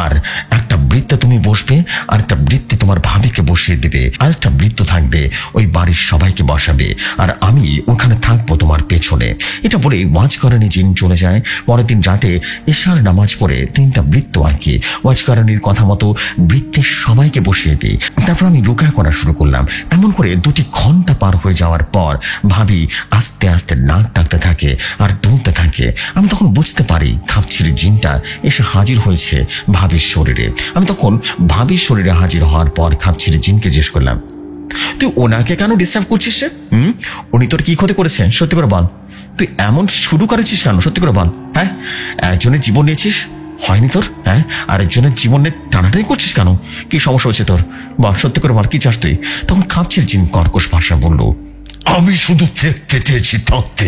আর একটা বৃত্তে তুমি বসবে, আর একটা বৃত্তে তোমার ভাবিকে বসিয়ে দেবে, আর একটা বৃত্ত থাকবে ওই বাড়ির সবাইকে বসাবে, আর আমি ওখানে থাকবো তোমার পেছনে। এটা বলে ওয়াজ করণী জিন চলে যায়। পরের দিন রাতে ঈশার নামাজ পড়ে 3টা বৃত্ত আঁকি ওয়াজ করণীর কথা মতো বৃত্তে সবাইকে বসিয়ে দিই। তারপর আমি রুকিয়া করা শুরু করলাম। এমন করে 2 ঘন্টা পার হয়ে যাওয়ার পর ভাবি আস্তে আস্তে নাক ডাকতে থাকে আর দুলতে থাকে। আমি তখন বুঝতে পারি খাপছির জিনটা এসে হাজির হয়েছে ভাবির শরীরে। আমি তখন ভাবির শরীরে হাজির হওয়ার পর খাপছির জিনকে জিজ্ঞেস করলাম, তুই ওনাকে কেন ডিস্টার্ব করছিস রে? উনি তোর কি ক্ষতি করেছে সত্যি করে বল। তুই এমন শুরু করেছিস কেন সত্যি করে বল। হ্যাঁ, একজনের জীবন নিয়েছিস, হয়নি তোর? হ্যাঁ, আরেকজনের জীবন নিয়ে টানাটানি করছিস কেন? কি সমস্যা হচ্ছে তোর? বল, সত্যি করে বল, কি চাস তুই? তখন খাপছির জিন কর্কশ ভাষা বলল, আমি শুধু দেখতে চেয়েছি থাকতে,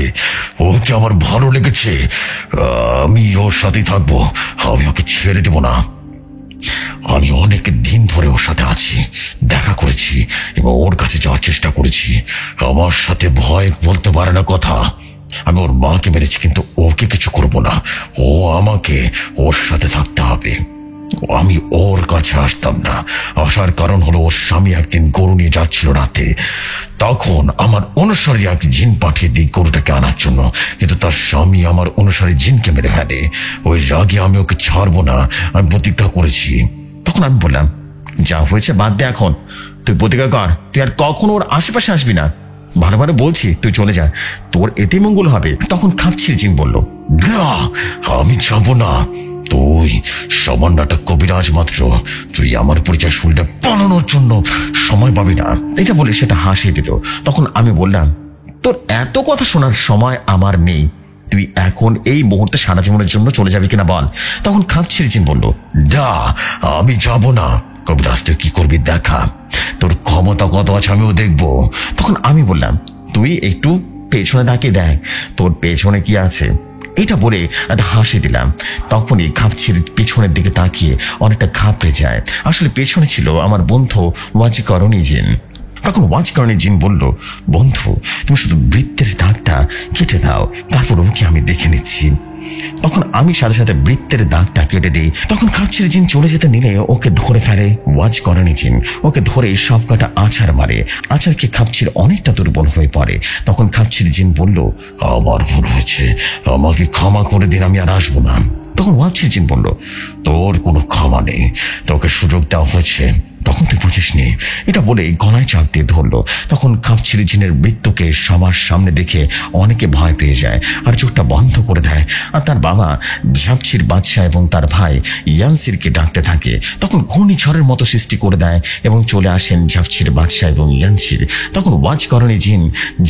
ওকে আমার ভালো লেগেছে, আমি ওর সাথে থাকবো, আমি ওকে ছেড়ে দেব না। আমি অনেক দিন ধরে ওর সাথে আছি, দেখা করেছি এবং ওর কাছে যাওয়ার চেষ্টা করেছি। আমার সাথে ভয় বলতে পারে না কথা। আমি ওর মাকে মেরেছি, কিন্তু ওকে কিছু করব না। ও আমাকে ওর সাথে থাকতে হবে। আমি ওর কাছে আসতাম না। আসার কারণ হলো ওর স্বামী একদিন গরু নিয়ে যাচ্ছিল রাতে। তখন আমার অনুসারী এক জিন পাঠিয়ে দিই গরুটাকে আনার জন্য, কিন্তু তার স্বামী আমার অনুসারী জিনকে মেরে ফেলে। ওই রাগে আমি ওকে ছাড়বো না, আমি প্রতিজ্ঞা করেছি। তখন আমি বললাম, যা হয়েছে বাদ দে, এখন তুই প্রতিজ্ঞা কর তুই আর কখনো ওর আশেপাশে আসবি না। ভালো ভালো বলছি, তুই চলে যা, তোর এতে মঙ্গল হবে। তখন খাপছির জিন বলল, না, আমি যাবো না। তুই সামান্য একটা কবিরাজ মাত্র, তুই আমার পরিচয় শুনলে পালানোর জন্য সময় পাবি না। এটা বলে সেটা হাসিয়ে দিল। তখন আমি বললাম, তোর এত কথা শোনার সময় আমার নেই, তুই এখন এই মুহূর্তে সারা জীবনের জন্য চলে যাবি কিনা বল। তখন খাপছির জিন বলল, না, আমি যাব না। কবিরাজ তুই কি করবি দেখা, তোর ক্ষমতা কত আছে আমিও দেখবো। তখন আমি বললাম, তুই একটু পেছনে তাকিয়ে দেখ তোর পেছনে কি আছে। এটা বলে একটা হাসি দিলাম। তখনই খাপচির পিছনের দিকে তাকিয়ে অনেকটা ঘাবড়ে যায়। আসলে পেছনে ছিল আমার বন্ধু ওয়াজিকরণী জিন। তখন ওয়াজিকরণী জিন বলল, বন্ধু তুমি শুধু বৃত্তের দাগটা কেটে দাও, তারপর ওকে আমি দেখে নিচ্ছি। তখন আমি সাথে সাথে বৃত্তের দাগটা কেটে দিই। তখন খাপচির জিন চলে যেতে নিলে ওকে ধরে ফেলে ওয়াজিকরণী জিন। ওকে ধরে সব কটা আছাড় মারে। আছাড়কে খাপচির অনেকটা দুর্বল হয়ে পড়ে। তখন খাপচির জিন বলল, আমার ভুল হয়েছে, আমাকে ক্ষমা করে দিন, আমি আর আসবো না। তখন ওয়াজিকরণী জিন বলল, তোর কোনো ক্ষমা নেই, তোকে সুযোগ দেওয়া হয়েছে, তখন তুই বুঝিসনি। এটা বলে গলায় চাপ দিয়ে ধরলো। তখন খাপচির জিনের মৃত্যুকে সবার সামনে দেখে অনেকে ভয় পেয়ে যায় আর চোখটা বন্ধ করে দেয়। আর তার বাবা ঝাপচির বাদশা এবং তার ভাই ইয়ানসিরকে ডাকতে থাকে। তখন ঘূর্ণিঝড়ের মতো সৃষ্টি করে দেয় এবং চলে আসেন ঝাপচির বাদশা এবং ইয়ানসির। তখন ওয়াজিকরণী জিন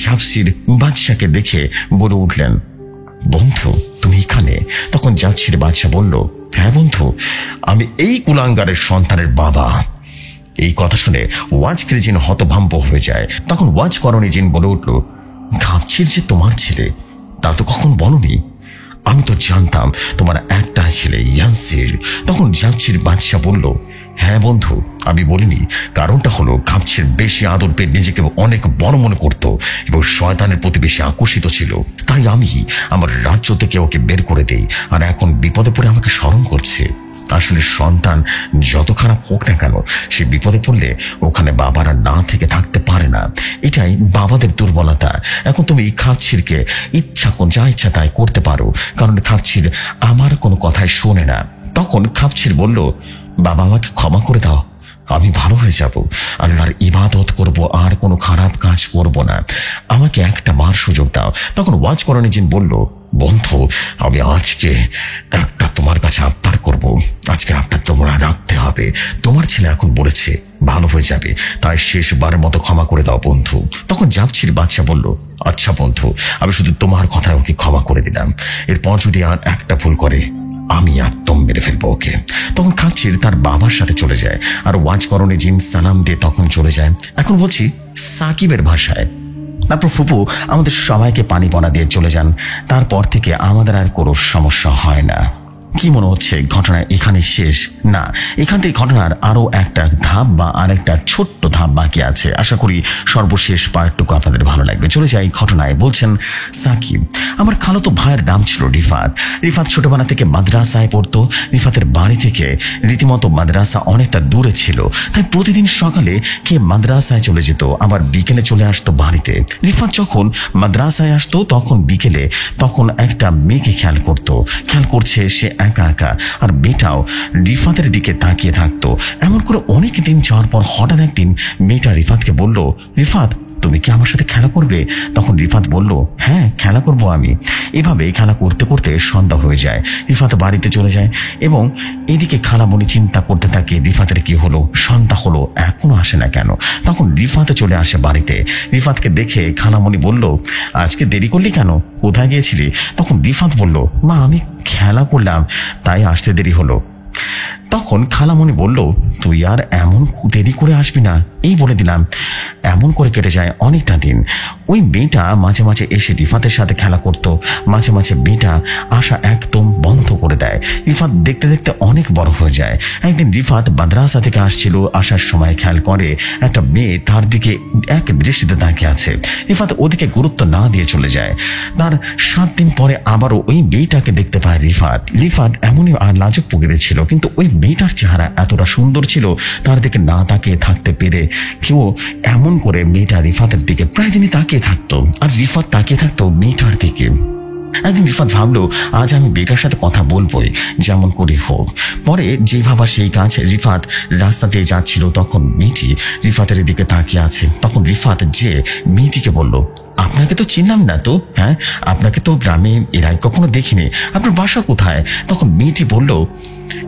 ঝাপচির বাদশাকে দেখে বলে উঠলেন, বন্ধু তুমি এখানে? তখন ঝাপচির বাদশা বলল, হ্যাঁ বন্ধু, আমি এই কুলাঙ্গারের সন্তানের বাবা। এই কথা শুনে ওয়াজিকরণী জিন হতভম্ব হয়ে যায়। তখন ওয়াজিকরণী জিন বলে উঠল, খাপচির যে তোমার ছেলে তা তো কখন বলনি। আমি তো জানতাম তোমার একটা ছেলে ইয়ানসির। তখন ঝাপচির বাদশা বলল, হ্যাঁ বন্ধু, আমি বলিনি। কারণটা হলো খাপচির বেশি আদর পেয়ে নিজেকে অনেক বড় মনে করত এবং শয়তানের প্রতি বেশি আকর্ষিত ছিল। তাই আমি আমার রাজ্য থেকে ওকে বের করে দেই, আর এখন বিপদে পড়ে আমাকে স্মরণ করছে। আসলে সন্তান যত খারাপ হোক না কেন, সে বিপদে পড়লে ওখানে বাবারা না থেকে থাকতে পারে না। এটাই বাবাদের দুর্বলতা। এখন তুমি খাপচিরকে যা ইচ্ছা তাই করতে পারো, কারণ খাপচির আমার কোনো কথাই শোনে না। তখন খাপচির বলল, বাবা আমাকে ক্ষমা করে দাও, আমি ভালো হয়ে যাব, আল্লাহর ইবাদত করব, আর কোনো খারাপ কাজ করব না, আমাকে একটা বার সুযোগ দাও। তখন ওয়াজিকরণী জিন বলল, বন্ধু আমি আজকে একটা তোমার কাছে আবদার করব। আজকে আপনার তোমরা রাখতে হবে। তোমার ছেলে এখন বলেছে ভালো হয়ে যাবে, তাই শেষবারের মতো ক্ষমা করে দাও বন্ধু। তখন ঝাপচির বাদশা বলল, আচ্ছা বন্ধু, আমি শুধু তোমার কথায় ওকে ক্ষমা করে দিলাম। এরপর যদি আর একটা ভুল করে আমি একদম মেরে ফেলবো ওকে। তখন খাপচির তার বাবার সাথে চলে যায় আর ওয়াজিকরণী জিন সালাম দিয়ে তখন চলে যায়। এখন বলছি সাকিবের ভাষায়। তারপর ফুপু আমাদের সবাইকে পানি পড়া দিয়ে চলে যান। তারপর থেকে আমাদের আর কোনো সমস্যা হয় না। কি মনে হচ্ছে ঘটনা এখানে শেষ? না, এখান থেকে ঘটনার আরো একটা ধাপ বা আরেকটা ছোট্ট ধাপ বাকি আছে। আশা করি সর্বশেষ পার্টটুকু আপনাদের ভালো লাগবে। চলে যাই ঘটনায়। বলছেন সাকিব, আমার খালাতো ভাইয়ের নাম ছিল রিফাত। রিফাত ছোটবেলা থেকে মাদ্রাসায় পড়তো। রিফাতের বাড়ি থেকে রীতিমতো মাদ্রাসা অনেকটা দূরে ছিল, তাই প্রতিদিন সকালে কে মাদ্রাসায় চলে যেত, আবার বিকেলে চলে আসতো বাড়িতে। রিফাত যখন মাদ্রাসায় আসতো তখন বিকেলে তখন একটা মেয়েকে খেয়াল করছে সে একা একা, আর মেয়েটাও রিফাতের দিকে তাকিয়ে থাকতো। এমন করে অনেক দিন যাওয়ার পর হঠাৎ একদিন মেয়েটা রিফাতকে বলল, রিফাত তুমি কি আমার সাথে খেলা করবে? তখন রিফাত বলল, হ্যাঁ খেলা করব আমি। এভাবে খেলা করতে করতে সন্ধ্যা হয়ে যায়। রিফাত বাড়িতে চলে যায় এবং এদিকে খালামণি চিন্তা করতে থাকে রিফাতের কি হলো, সন্ধ্যা হলো এখনো আসে না কেন। তখন রিফাতে চলে আসে বাড়িতে। রিফাতকে দেখে খালামণি বলল, আজকে দেরি করলি কেন, কোথায় গিয়েছিলি? তখন রিফাত বলল, মা আমি খেলা করলাম তাই আসতে দেরি হলো। তখন খালামণি বলল, তুই আর এমন দেরি করে আসবি না, এই বলে দিলাম। এমন করে কেটে যায় অনেকটা দিন। ওই মেয়েটা মাঝে মাঝে এসে রিফাতের সাথে খেলা করত, মাঝে মাঝে মেয়েটা আসা একদম বন্ধ করে দেয়। রিফাত দেখতে দেখতে অনেক বড় হয়ে যায়। একদিন রিফাত মাদ্রাসা থেকে আসছিল, আসার সময় খেয়াল করে একটা মেয়ে তার দিকে এক দৃষ্টিতে তাকিয়ে আছে। রিফাত ওদিকে গুরুত্ব না দিয়ে চলে যায়। তার 7 দিন পরে আবারও ওই মেয়েটাকে দেখতে পায় রিফাত এমনই আর লাজুক প্রকৃতির ছিল, কিন্তু ওই মেয়েটার চেহারা এতটা সুন্দর ছিল, তার দিকে না তাকিয়ে থাকতে পেরে কেউ এমন করে মেয়েটা রিফাতের দিকে প্রায় দিনই তাকিয়ে থাকতো, আর রিফাত তাকিয়ে থাকতো মেয়েটার দিকে। একদিন রিফাত ভাবলো আজ আমি মেয়েটার সাথে কথা বলবোই, যেমন করে হোক। পরে যে ভাবা সেই কাজ। রিফাত রাস্তা দিয়ে যাচ্ছিল, তখন মেয়েটি রিফাতের দিকে তাকিয়ে আছে। তখন রিফাত যে মেয়েটিকে বলল, আপনাকে তো চিনলাম না তো। হ্যাঁ, আপনাকে তো গ্রামে এর আগে কখনো দেখিনি। আপনার বাসা কোথায়? তখন মেয়েটি বলল,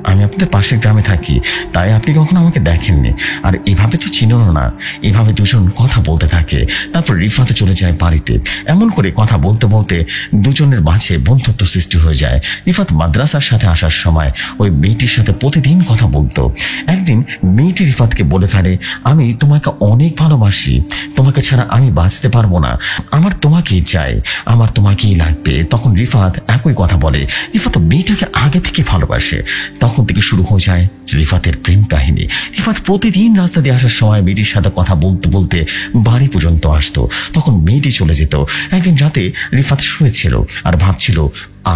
আমি আপনাদের পাশের গ্রামে থাকি, তাই আপনি কখনো আমাকে দেখেননি। আর এভাবে তো চিনো না। এভাবে দুজন কথা বলতে থাকে। তারপর রিফাত চলে যায় বাড়িতে। এমন করে কথা বলতে বলতে দুজনের মাঝে বন্ধুত্ব সৃষ্টি হয়ে যায়। রিফাত মাদ্রাসার সাথে আসার সময় ওই মেয়েটির সাথে প্রতিদিন কথা বলতো। একদিন মেয়েটি রিফাতকে বলে ফেলে, আমি তোমাকে অনেক ভালোবাসি, তোমাকে ছাড়া আমি বাঁচতে পারবো না, আমার তোমাকেই চাই, আমার তোমাকেই লাগবে। তখন রিফাত একই কথা বলে। রিফাত মেয়েটাকে আগে থেকে ভালোবাসে। তখন থেকে শুরু হয়ে যায় রিফাতের প্রেম কাহিনী। রিফাত প্রতিদিন রাস্তা দিয়ে আসার সময় মেয়েটির সাথে কথা বলতে বলতে বাড়ি পর্যন্ত আসতো। তখন মেয়েটি চলে যেত। একদিন রাতে রিফাত শুয়েছিল আর ভাবছিল,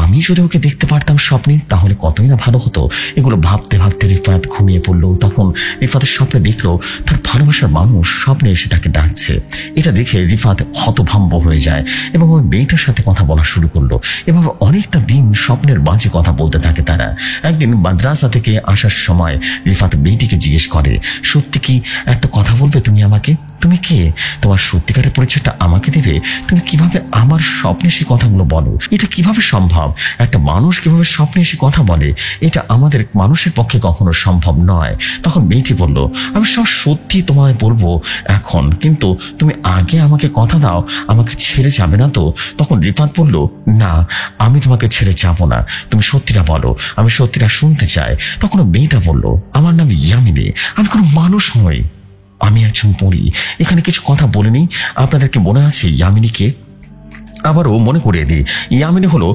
আমি যদি ওকে দেখতে পারতাম স্বপ্নে তাহলে কতই না ভালো হতো। এগুলো ভাবতে ভাবতে রিফাত ঘুমিয়ে পড়লো। তখন রিফাতের স্বপ্নে দেখলো তার ভালোবাসার মানুষ স্বপ্নে এসে তাকে ডাকছে। এটা দেখে রিফাত হতভম্ব হয়ে যায় এবং ওই মেয়েটার সাথে কথা বলা শুরু করলো। এভাবে অনেকটা দিন স্বপ্নের মাঝে কথা বলতে থাকে তারা। একদিন মাদ্রাসা থেকে আসার সময় রিফাত মেয়েটিকে জিজ্ঞেস করে, সত্যি কি একটা কথা বলবে তুমি আমাকে? তুমি কে? তোমার সত্যিকারের পরিচয়টা আমাকে দেবে? তুমি কিভাবে আমার স্বপ্নে সে কথাগুলো বলো? এটা কিভাবে সম্ভব? একটা মানুষ কিভাবে স্বপ্নে এসে কথা বলে? এটা আমাদের মানুষের পক্ষে কখনো সম্ভব নয়। তখন মেয়েটি বলল, আমি সব সত্যি তোমায় বলবো এখন, কিন্তু তুমি আগে আমাকে কথা দাও, আমাকে ছেড়ে যাবে না তো? তখন রিফাত বলল, না, আমি তোমাকে ছেড়ে যাব না, তুমি সত্যিটা বলো, আমি সত্যিটা শুনতে চাই। তখন মেয়েটা বলল, আমার নাম ইয়ামিনী, আমি কোনো মানুষ নই, আমি একজন পরী। এখানে কিছু কথা বলিনি, আপনাদেরকে মনে আছে ইয়ামিনীকে? আবারও মনে করিয়ে দিই, ইয়ামিনী হলো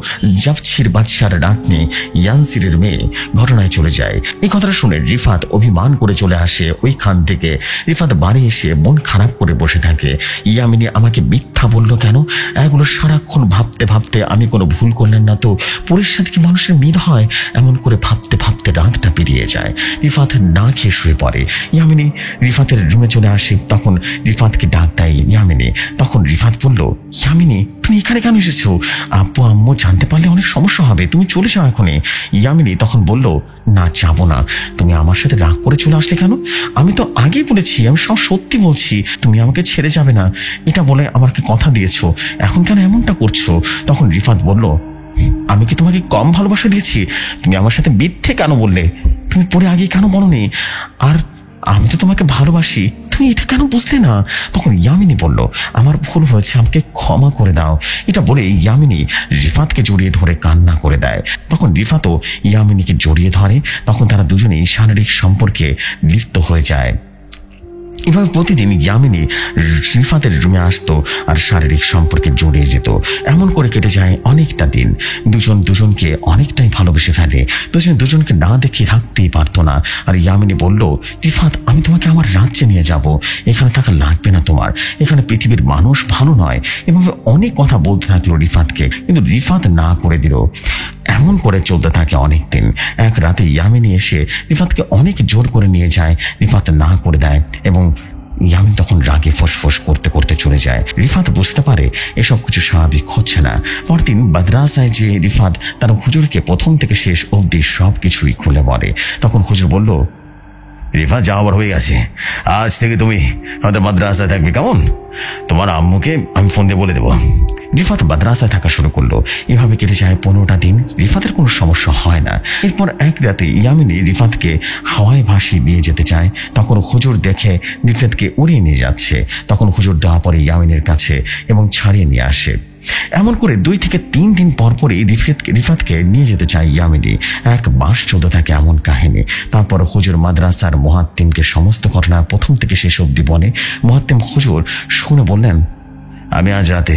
জাফছির বাদশার রাতনি ইয়ানসিরের মেয়ে। ঘটনায় চলে যায়। এই কথাটা শুনে রিফাত অভিমান করে চলে আসে ওইখান থেকে। রিফাত বাড়ি এসে মন খারাপ করে বসে থাকে। ইয়ামিনী আমাকে মিথ্যা বললো কেন? এগুলো সারাক্ষণ ভাবতে ভাবতে আমি কোনো ভুল করলেন না তো? পরের সাথে কি মানুষের মিল হয়? এমন করে ভাবতে ভাবতে রাতটা পেরিয়ে যায়। রিফাত না খেয়ে শুয়ে পড়ে। ইয়ামিনী রিফাতের রুমে চলে আসে। তখন রিফাতকে ডাক দেয় ইয়ামিনী। তখন রিফাত বলল, ইয়ামিনী তুমি এখানে কেন এসেছো? আব্বু আম্মু জানতে পারলে অনেক সমস্যা হবে, তুমি চলে যাও এখনই। ইয়ামিনী তখন বলল, না, যাবো না। তুমি আমার সাথে রাগ করে চলে আসলে কেন? আমি তো আগেই বলেছি, আমি সব সত্যি বলছি, তুমি আমাকে ছেড়ে যাবে না, এটা বলে আমাকে কথা দিয়েছো, এখন কেন এমনটা করছো? তখন রিফাত বলল, আমি কি তোমাকে কম ভালোবাসা দিয়েছি? তুমি আমার সাথে মিথ্যে কেন বললে? তুমি পরে আগে কেন বলনি? আর আমি তো তোমাকে ভালোবাসি, তুমি এটা কেন বুঝলে না? তখন ইয়ামিনী বলল, আমার ভুল হয়েছে, আমাকে ক্ষমা করে দাও। এটা বলে ইয়ামিনী রিফাতকে জড়িয়ে ধরে কান্না করে দেয়। তখন রিফাতও ইয়ামিনীকে জড়িয়ে ধরে। তখন তারা দুজনেই শারীরিক সম্পর্কে লিপ্ত হয়ে যায়। এভাবে প্রতিদিন ইয়ামিনী রিফাতের রুমে আসতো আর শারীরিক সম্পর্কে জড়িয়ে যেত। এমন করে কেটে যায় অনেকটা দিন। দুজন দুজনকে অনেকটাই ভালোবেসে ফেলে। দুজনকে না দেখে থাকতেই পারতো না। আর ইয়ামিনী বলল, রিফাত আমি তোমাকে আমার রাজ্যে নিয়ে যাব, এখানে থাকা লাগবে না তোমার, এখানে পৃথিবীর মানুষ ভালো নয়। এভাবে অনেক কথা বলতে থাকলো রিফাতকে, কিন্তু রিফাত না করে দিল। এমন করে চলতে থাকে অনেক দিন। এক রাতে ইয়ামিনী এসে রিফাতকে অনেক জোর করে নিয়ে যায়। রিফাত না করে দেয় এবং ইয়ামিন তখন রাগে ফোঁস করতে করতে চলে যায়। রিফাত বুঝতে পারে এসব কিছু স্বাভাবিক হচ্ছে না। পরদিন মাদ্রাসায় যে রিফাত তার হুজুরকে প্রথম থেকে শেষ অবধি সবকিছুই খুলে বলে। তখন হুজুর বলল, রিফাত যাওয়ার হয়ে গেছে, আজ থেকে তুমি আমাদের মাদ্রাসায় থাকবে, কেমন? তোমার আম্মুকে আমি ফোন দিয়ে বলে দেবো। রিফাত মাদ্রাসায় থাকা শুরু করলো। এভাবে কেটে যায় 15টা দিন। রিফাতের কোনো সমস্যা হয় না। এরপর এক রাতে ইয়ামিনী রিফাতকে হাওয়ায় ভাসিয়ে নিয়ে যেতে চায়। তখন হুজুর দেখে রিফাতকে উড়িয়ে নিয়ে যাচ্ছে। তখন হুজুর দেওয়া পরে ইয়ামিনীর কাছে এবং ছাড়িয়ে নিয়ে আসে। এমন করে 2 থেকে 3 দিন পর পরই রিফাতকে নিয়ে যেতে চায় ইয়ামিনী। 1 মাস চলতে থাকে এমন কাহিনী। তারপর হুজুর মাদ্রাসার মুয়াত্তিমকে সমস্ত ঘটনা প্রথম থেকে শেষ অবধি বলে। মুয়াত্তিম হুজুর শুনে বললেন, আমি আজ রাতে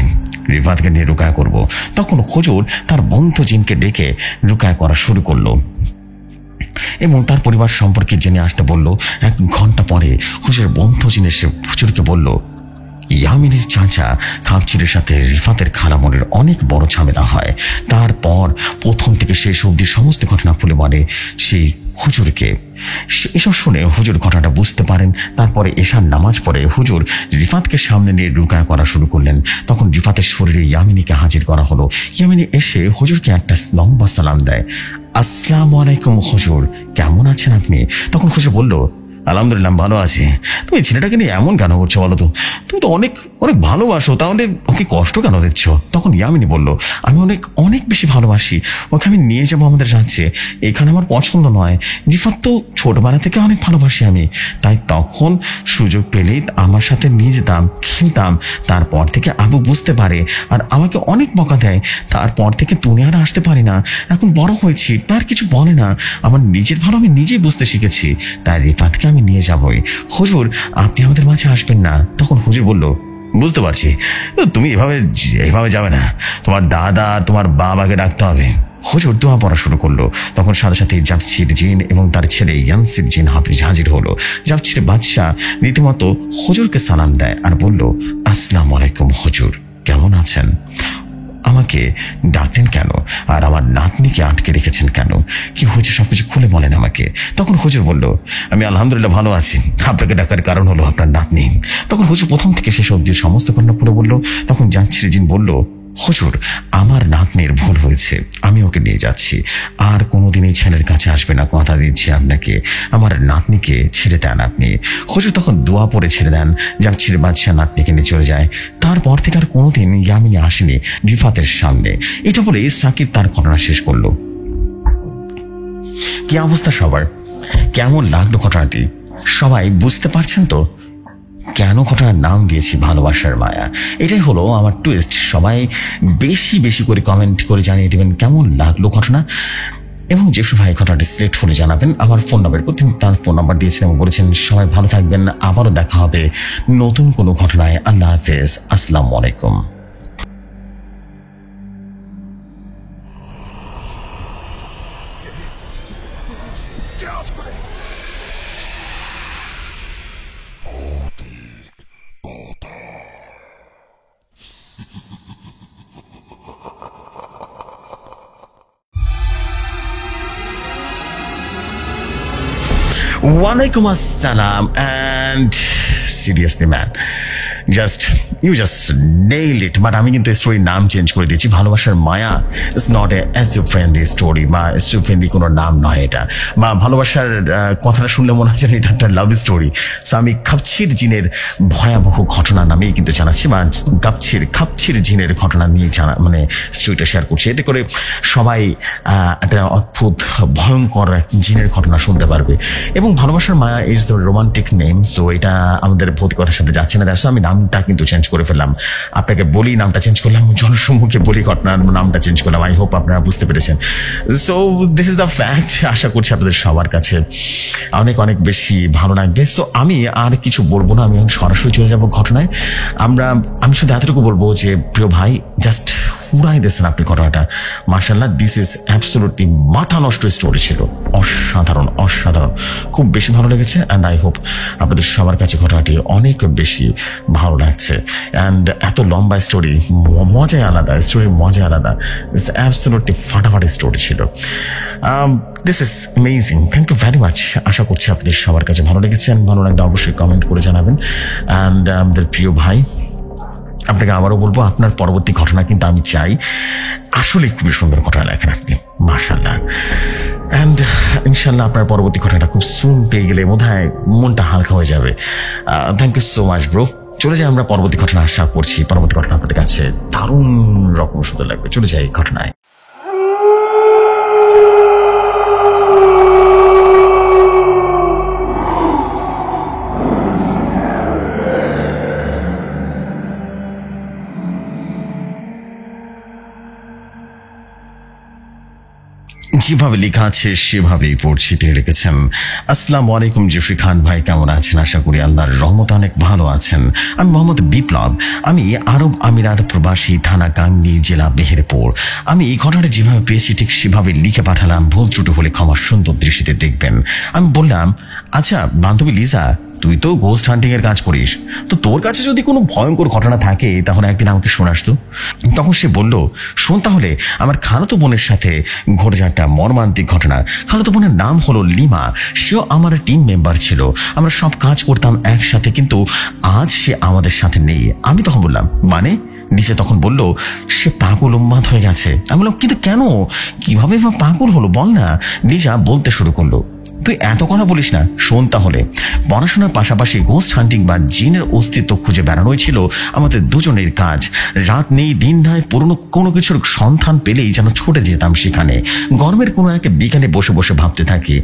রিফাতকে নিয়ে রুকায়া করব। তখন হুজুর তার বন্ধু জিনকে ডেকে রুকায়া করা শুরু করলো এবং তার পরিবার সম্পর্কে জেনে আসতে বলল। 1 ঘন্টা পরে হুজুরের বন্ধু জিন এসে হুজুরকে বলল, ইয়ামিনীর চাচা খাপচিরের সাথে রিফাতের খালামনের অনেক বড় ঝামেলা হয়। তারপর প্রথম থেকে শেষ অবধি সমস্ত ঘটনা খুলে বলে সেই হুজুরকে। এসব শুনে হুজুর ঘটনাটা বুঝতে পারেন। তারপরে এশার নামাজ পড়ে হুজুর রিফাতকে সামনে নিয়ে রুকায়া করা শুরু করলেন। তখন রিফাতের শরীরে ইয়ামিনীকে হাজির করা হলো। ইয়ামিনী এসে হুজুরকে একটা লম্বা সালাম দেয়। আসসালামু আলাইকুম হুজুর, কেমন আছেন আপনি? তখন হুজুর বলল, আলহামদুলিল্লাহ আমি ভালো আছি। তুমি এই ছেলেটাকে নিয়ে এমন কেন করছো বলো তো? তুমি তো অনেক অনেক ভালোবাসো, তাহলে ওকে কষ্ট কেন দিচ্ছ? তখন ইয়ামিনী বলল, আমি অনেক অনেক বেশি ভালোবাসি ওকে, আমি নিয়ে যাবো আমাদের রাজ্যে, এখানে আমার পছন্দ নয়। রিফাত তো ছোটবেলা থেকে অনেক ভালোবাসি আমি, তাই তখন সুযোগ পেলেই আমার সাথে নিয়ে যেতাম, খেলতাম। তারপর থেকে আবু বুঝতে পারে আর আমাকে অনেক বকা দেয়, তারপর থেকে তুমি আর আসতে পারি না। এখন বড় হয়েছি, তার কিছু বলে না, আমার নিজের ভালো আমি নিজেই বুঝতে শিখেছি, তাই রিফাতকে আমি নিয়ে যাবই। হুজুর আপনি আমাদের মাঝে আসবেন না। তখন হুজুর বলল, বুঝতে পারছি, তুমি এভাবে এভাবে যাবে না, তোমার দাদা তোমার বাবাকে ডাকতে হবে। হুজুর দোয়া পড়া শুরু করলো। তখন সাথে সাথে জাপছির জিন এবং তার ছেলে ইয়ানসির জিন হাফিজ হাজির হলো। জাপছির বাদশাহ রীতিমতো হুজুরকে সালাম দেয় আর বলল, আসসালামু আলাইকুম হুজুর, কেমন আছেন? আমাকে ডাকলেন কেন আর আমার নাতনিকে আটকে রেখেছেন কেন? কি হয়েছে সবকিছু খুলে বলেন আমাকে। তখন হুজুর বলল, আমি আলহামদুলিল্লাহ ভালো আছি, আপনাকে ডাকার কারণ হলো আপনার নাতনি। তখন হুজুর প্রথম থেকে শেষ অবধি সমস্ত ঘটনা পড়ে বলল। তখন জাপছির জিন বলল, হুজুর আমার নাতনির ভুল হয়েছে, আমি ওকে নিয়ে যাচ্ছি, আর কোনোদিন এই ছেলের কাছে আসবে না, কথা দিচ্ছি আপনাকে। আমার নাতনিকে ছেড়ে দেন আপনি। হুজুর তখন দোয়া পড়ে ছেড়ে দেন। জাপছির বাদশাহ নাতনিকে নিয়ে চলে যায়। তারপর থেকে আর কোনোদিন ইয়ামিনী আসেনি রিফাতের সামনে। এটা বলে সাকিব তার ঘটনা শেষ করলো। কি অবস্থা সবার? কেমন লাগলো ঘটনাটি? সবাই বুঝতে পারছেন তো কেন ঘটনার নাম দিয়েছি ভালোবাসার মায়া? এটাই হলো আমার টুইস্ট। সবাই বেশি বেশি করে কমেন্ট করে জানিয়ে দেবেন কেমন লাগলো ঘটনা, এবং যেসব ভাই ঘটনাটি সিলেক্ট করে জানাবেন। আমার ফোন নাম্বার, প্রথম তার ফোন নাম্বার দিয়েছিলেন এবং বলেছেন সবাই ভালো থাকবেন, আবারও দেখা হবে নতুন কোনো ঘটনায়। আল্লাহ হাফেজ, আসসালামু আলাইকুম। Walaikum assalam, and seriously man, you just nailed it. But আমি কিন্তু স্টোরির নাম চেঞ্জ করে দিয়েছি। ভালোবাসার মায়া ইজ নট এ অ্যাসিভ ফ্রেন্ডলি স্টোরি বা অ্যাসিভ ফ্রেন্ডলি কোনো নাম নয় এটা। বা ভালোবাসার কথাটা শুনলে মনে হয় যেন এটা একটা লাভ স্টোরি। সো আমি খাপছির জিনের ভয়াবহ ঘটনা নামেই কিন্তু জানাচ্ছি, বা খাপছির জিনের ঘটনা নিয়ে জানা মানে স্টোরিটা শেয়ার করছি। এতে করে সবাই একটা অদ্ভুত ভয়ঙ্কর জিনের ঘটনা শুনতে পারবে। এবং ভালোবাসার মায়া is the romantic name, so এটা আমাদের ভৌতিকতার সাথে যাচ্ছে না। আমি নামটা কিন্তু চেঞ্জ করে ফেললাম, আপনাকে বলি নামটা চেঞ্জ করলাম, জনসম্মুখে বলি ঘটনার নামটা চেঞ্জ করলাম। আই হোপ আপনারা বুঝতে পেরেছেন। So this is the fact. আশা করছি আপনাদের সবার কাছে অনেক অনেক বেশি ভালো লাগবে। সো আমি আর কিছু বলবো না, আমি সরাসরি চলে যাবো ঘটনায়। আমি শুধু এতটুকু বলবো যে প্রিয় ভাই, জাস্ট উড়াই দিয়েছেন আপনি ঘটনাটা। মাশাআল্লাহ, দিস ইজ অ্যাবসলিউটলি মাথা নষ্ট স্টোরি ছিল, অসাধারণ অসাধারণ, খুব বেশি ভালো লেগেছে। অ্যান্ড আই হোপ আপনাদের সবার কাছে ঘটনাটি অনেক বেশি ভালো লাগছে। অ্যান্ড এত লম্বা স্টোরি, মজাই আলাদা, স্টোরির মজা আলাদা। ইটস অ্যাবসলিউটলি ফাটাফাটি স্টোরি ছিল। This is amazing, thank you very much. আশা করছি আপনাদের সবার কাছে ভালো লেগেছে। ভালো লাগলে অবশ্যই কমেন্ট করে জানাবেন। অ্যান্ড আমাদের প্রিয় ভাই, আপনাকে আবারও বলবো, আপনার পরবর্তী ঘটনা কিন্তু আমি চাই আসলে খুবই সুন্দর ঘটনা লেখেন আপনি, মাশাআল্লাহ। অ্যান্ড ইনশাল্লাহ আপনার পরবর্তী ঘটনাটা খুব সুন পেয়ে গেলে বোধহয় মনটা হালকা হয়ে যাবে। Thank you so much bro. চলে যাই আমরা পরবর্তী ঘটনা, আশা করছি পরবর্তী ঘটনা আপনাদের কাছে দারুণ রকম সুন্দর লাগবে। চলে যাই ঘটনায়। যেভাবে লেখা আছে সেভাবেই পড়ছি। তিনি লিখেছেন, আসসালামু আলাইকুম জেফরি খান ভাই, কেমন আছেন? আশা করি আল্লাহর রহমতে অনেক ভালো আছেন। আমি মোহাম্মদ বিপ্লব, আমি আরব আমিরাত প্রবাসী, থানা গাংনী, জেলা মেহেরপুর। আমি এই ঘটনাটা যেভাবে পেয়েছি ঠিক সেভাবে লিখে পাঠালাম, ভুল ত্রুটি হলে ক্ষমা সুন্দর দৃষ্টিতে দেখবেন। আমি বললাম, আচ্ছা বান্ধবী লিজা, তুই তো গোস্ট হান্টিং এর কাজ করিস, তো তোর কাছে যদি কোনো ভয়ঙ্কর ঘটনা থাকে তাহলে একদিন আমাকে শোনাস তো। তখন সে বলল, শোন তাহলে, আমার খালাতো বোনের সাথে ঘটে যাওয়া একটা মর্মান্তিক ঘটনা। খালাতো বোনের নাম হলো লিমা, সেও আমার টিম মেম্বার ছিল, আমরা সব কাজ করতাম একসাথে, কিন্তু আজ সে আমাদের সাথে নেই। আমি তখন বললাম, মানে? নিচে তখন বলল, সে পাগল উন্মাদ হয়ে গেছে। আমি বললাম, কিন্তু কেন, কিভাবে পাগল হলো বল না? নিজা বলতে শুরু করলো, তুই এত কথা বলিস না, শোন তাহলে। পড়াশোনার পাশাপাশি গোস্ট হান্টিং বা জিনের অস্তিত্ব খুঁজে বেড়ানোই ছিল আমাদের দুজনের কাজ। রাত নেই দিন নাই, পুরনো কোনো কিছুর সন্ধান পেলেই যেন ছুটে যেতাম সেখানে। গরমের কোনো এক বিকালে বসে বসে ভাবতে থাকি,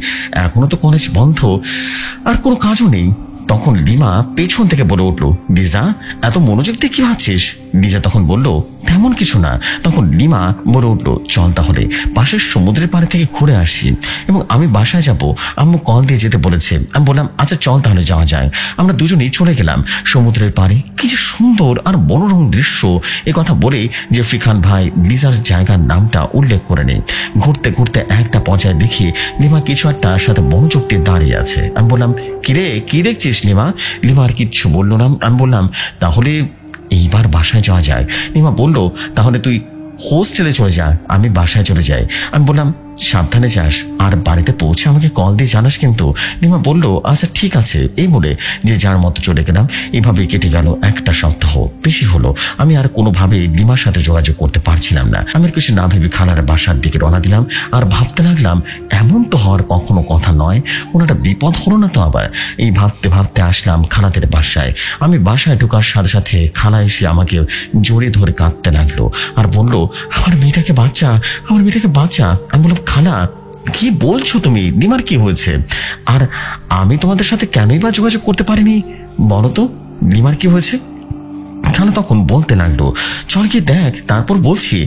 এখনো তো কলেজ বন্ধ, আর কোনো কাজও নেই। তখন লিমা পেছন থেকে বলে উঠল, লিজা এত মনোযোগ দিয়ে কি ভাবছিস? লিজা তখন বলল, তেমন কিছু না। তখন লিমা বলে উঠল, চল তাহলে পাশের সমুদ্রের পাড়ে থেকে ঘুরে আসি, এবং আমি বাসায় যাব, আম্মু কল দিয়ে যেতে বলেছে। আমি বললাম, আচ্ছা চল তাহলে যাওয়া যায়। আমরা দুজনেই চলে গেলাম সমুদ্রের পাড়ে। কি যে সুন্দর আর মনোরম দৃশ্য! এ কথা বলে জেফরি খান ভাই লিজার জায়গার নামটা উল্লেখ করে নেই। ঘুরতে ঘুরতে একটা পর্যায়ে দেখি লিমা কিছু একটা সাথে মনোযোগ দিয়ে দাঁড়িয়ে আছে। আমি বললাম, কিরে কি দেখছিস লিমা? লিমা আর কিচ্ছু বললো না। আমি বললাম, তাহলে এইবার বাসায় যাওয়া যায়। লিমা বলল, তাহলে তুই হোস্টেলে চলে যা, আমি বাসায় চলে যাই। আমি বললাম, সাবধানে যাস, আর বাড়িতে পৌঁছে আমাকে কল দিয়ে জানাস কিন্তু। লিমা বলল, আচ্ছা ঠিক আছে। এই বলে যে যার মতো চলে গেলাম। এইভাবে কেটে গেল একটা সপ্তাহ, বেশি হলো। আমি আর কোনোভাবে লিমার সাথে যোগাযোগ করতে পারছিলাম না। আমি আর কিছু না ভেবে খালার বাসার দিকে রওনা দিলাম, আর ভাবতে লাগলাম, এমন তো হওয়ার কখনো কথা নয়, কোনো একটা বিপদ হলো না তো আবার। এই ভাবতে ভাবতে আসলাম খালাদের বাসায়। আমি বাসায় ঢোকার সাথে সাথে খালা এসে আমাকে জড়িয়ে ধরে কাঁদতে লাগলো, আর বলল, আমার মেয়েটাকে বাঁচা, আমার মেয়েটাকে বাঁচা। আমি বললাম, খালা কি বলছো তুমি? লিমার কি হয়েছে? আর আমি তোমাদের সাথে কেনই বা যোগাযোগ করতে পারিনি বলো তো? লিমার কি হয়েছে? খালা তখন বলতে লাগলো, চল গিয়ে দেখ, তারপর বলছি।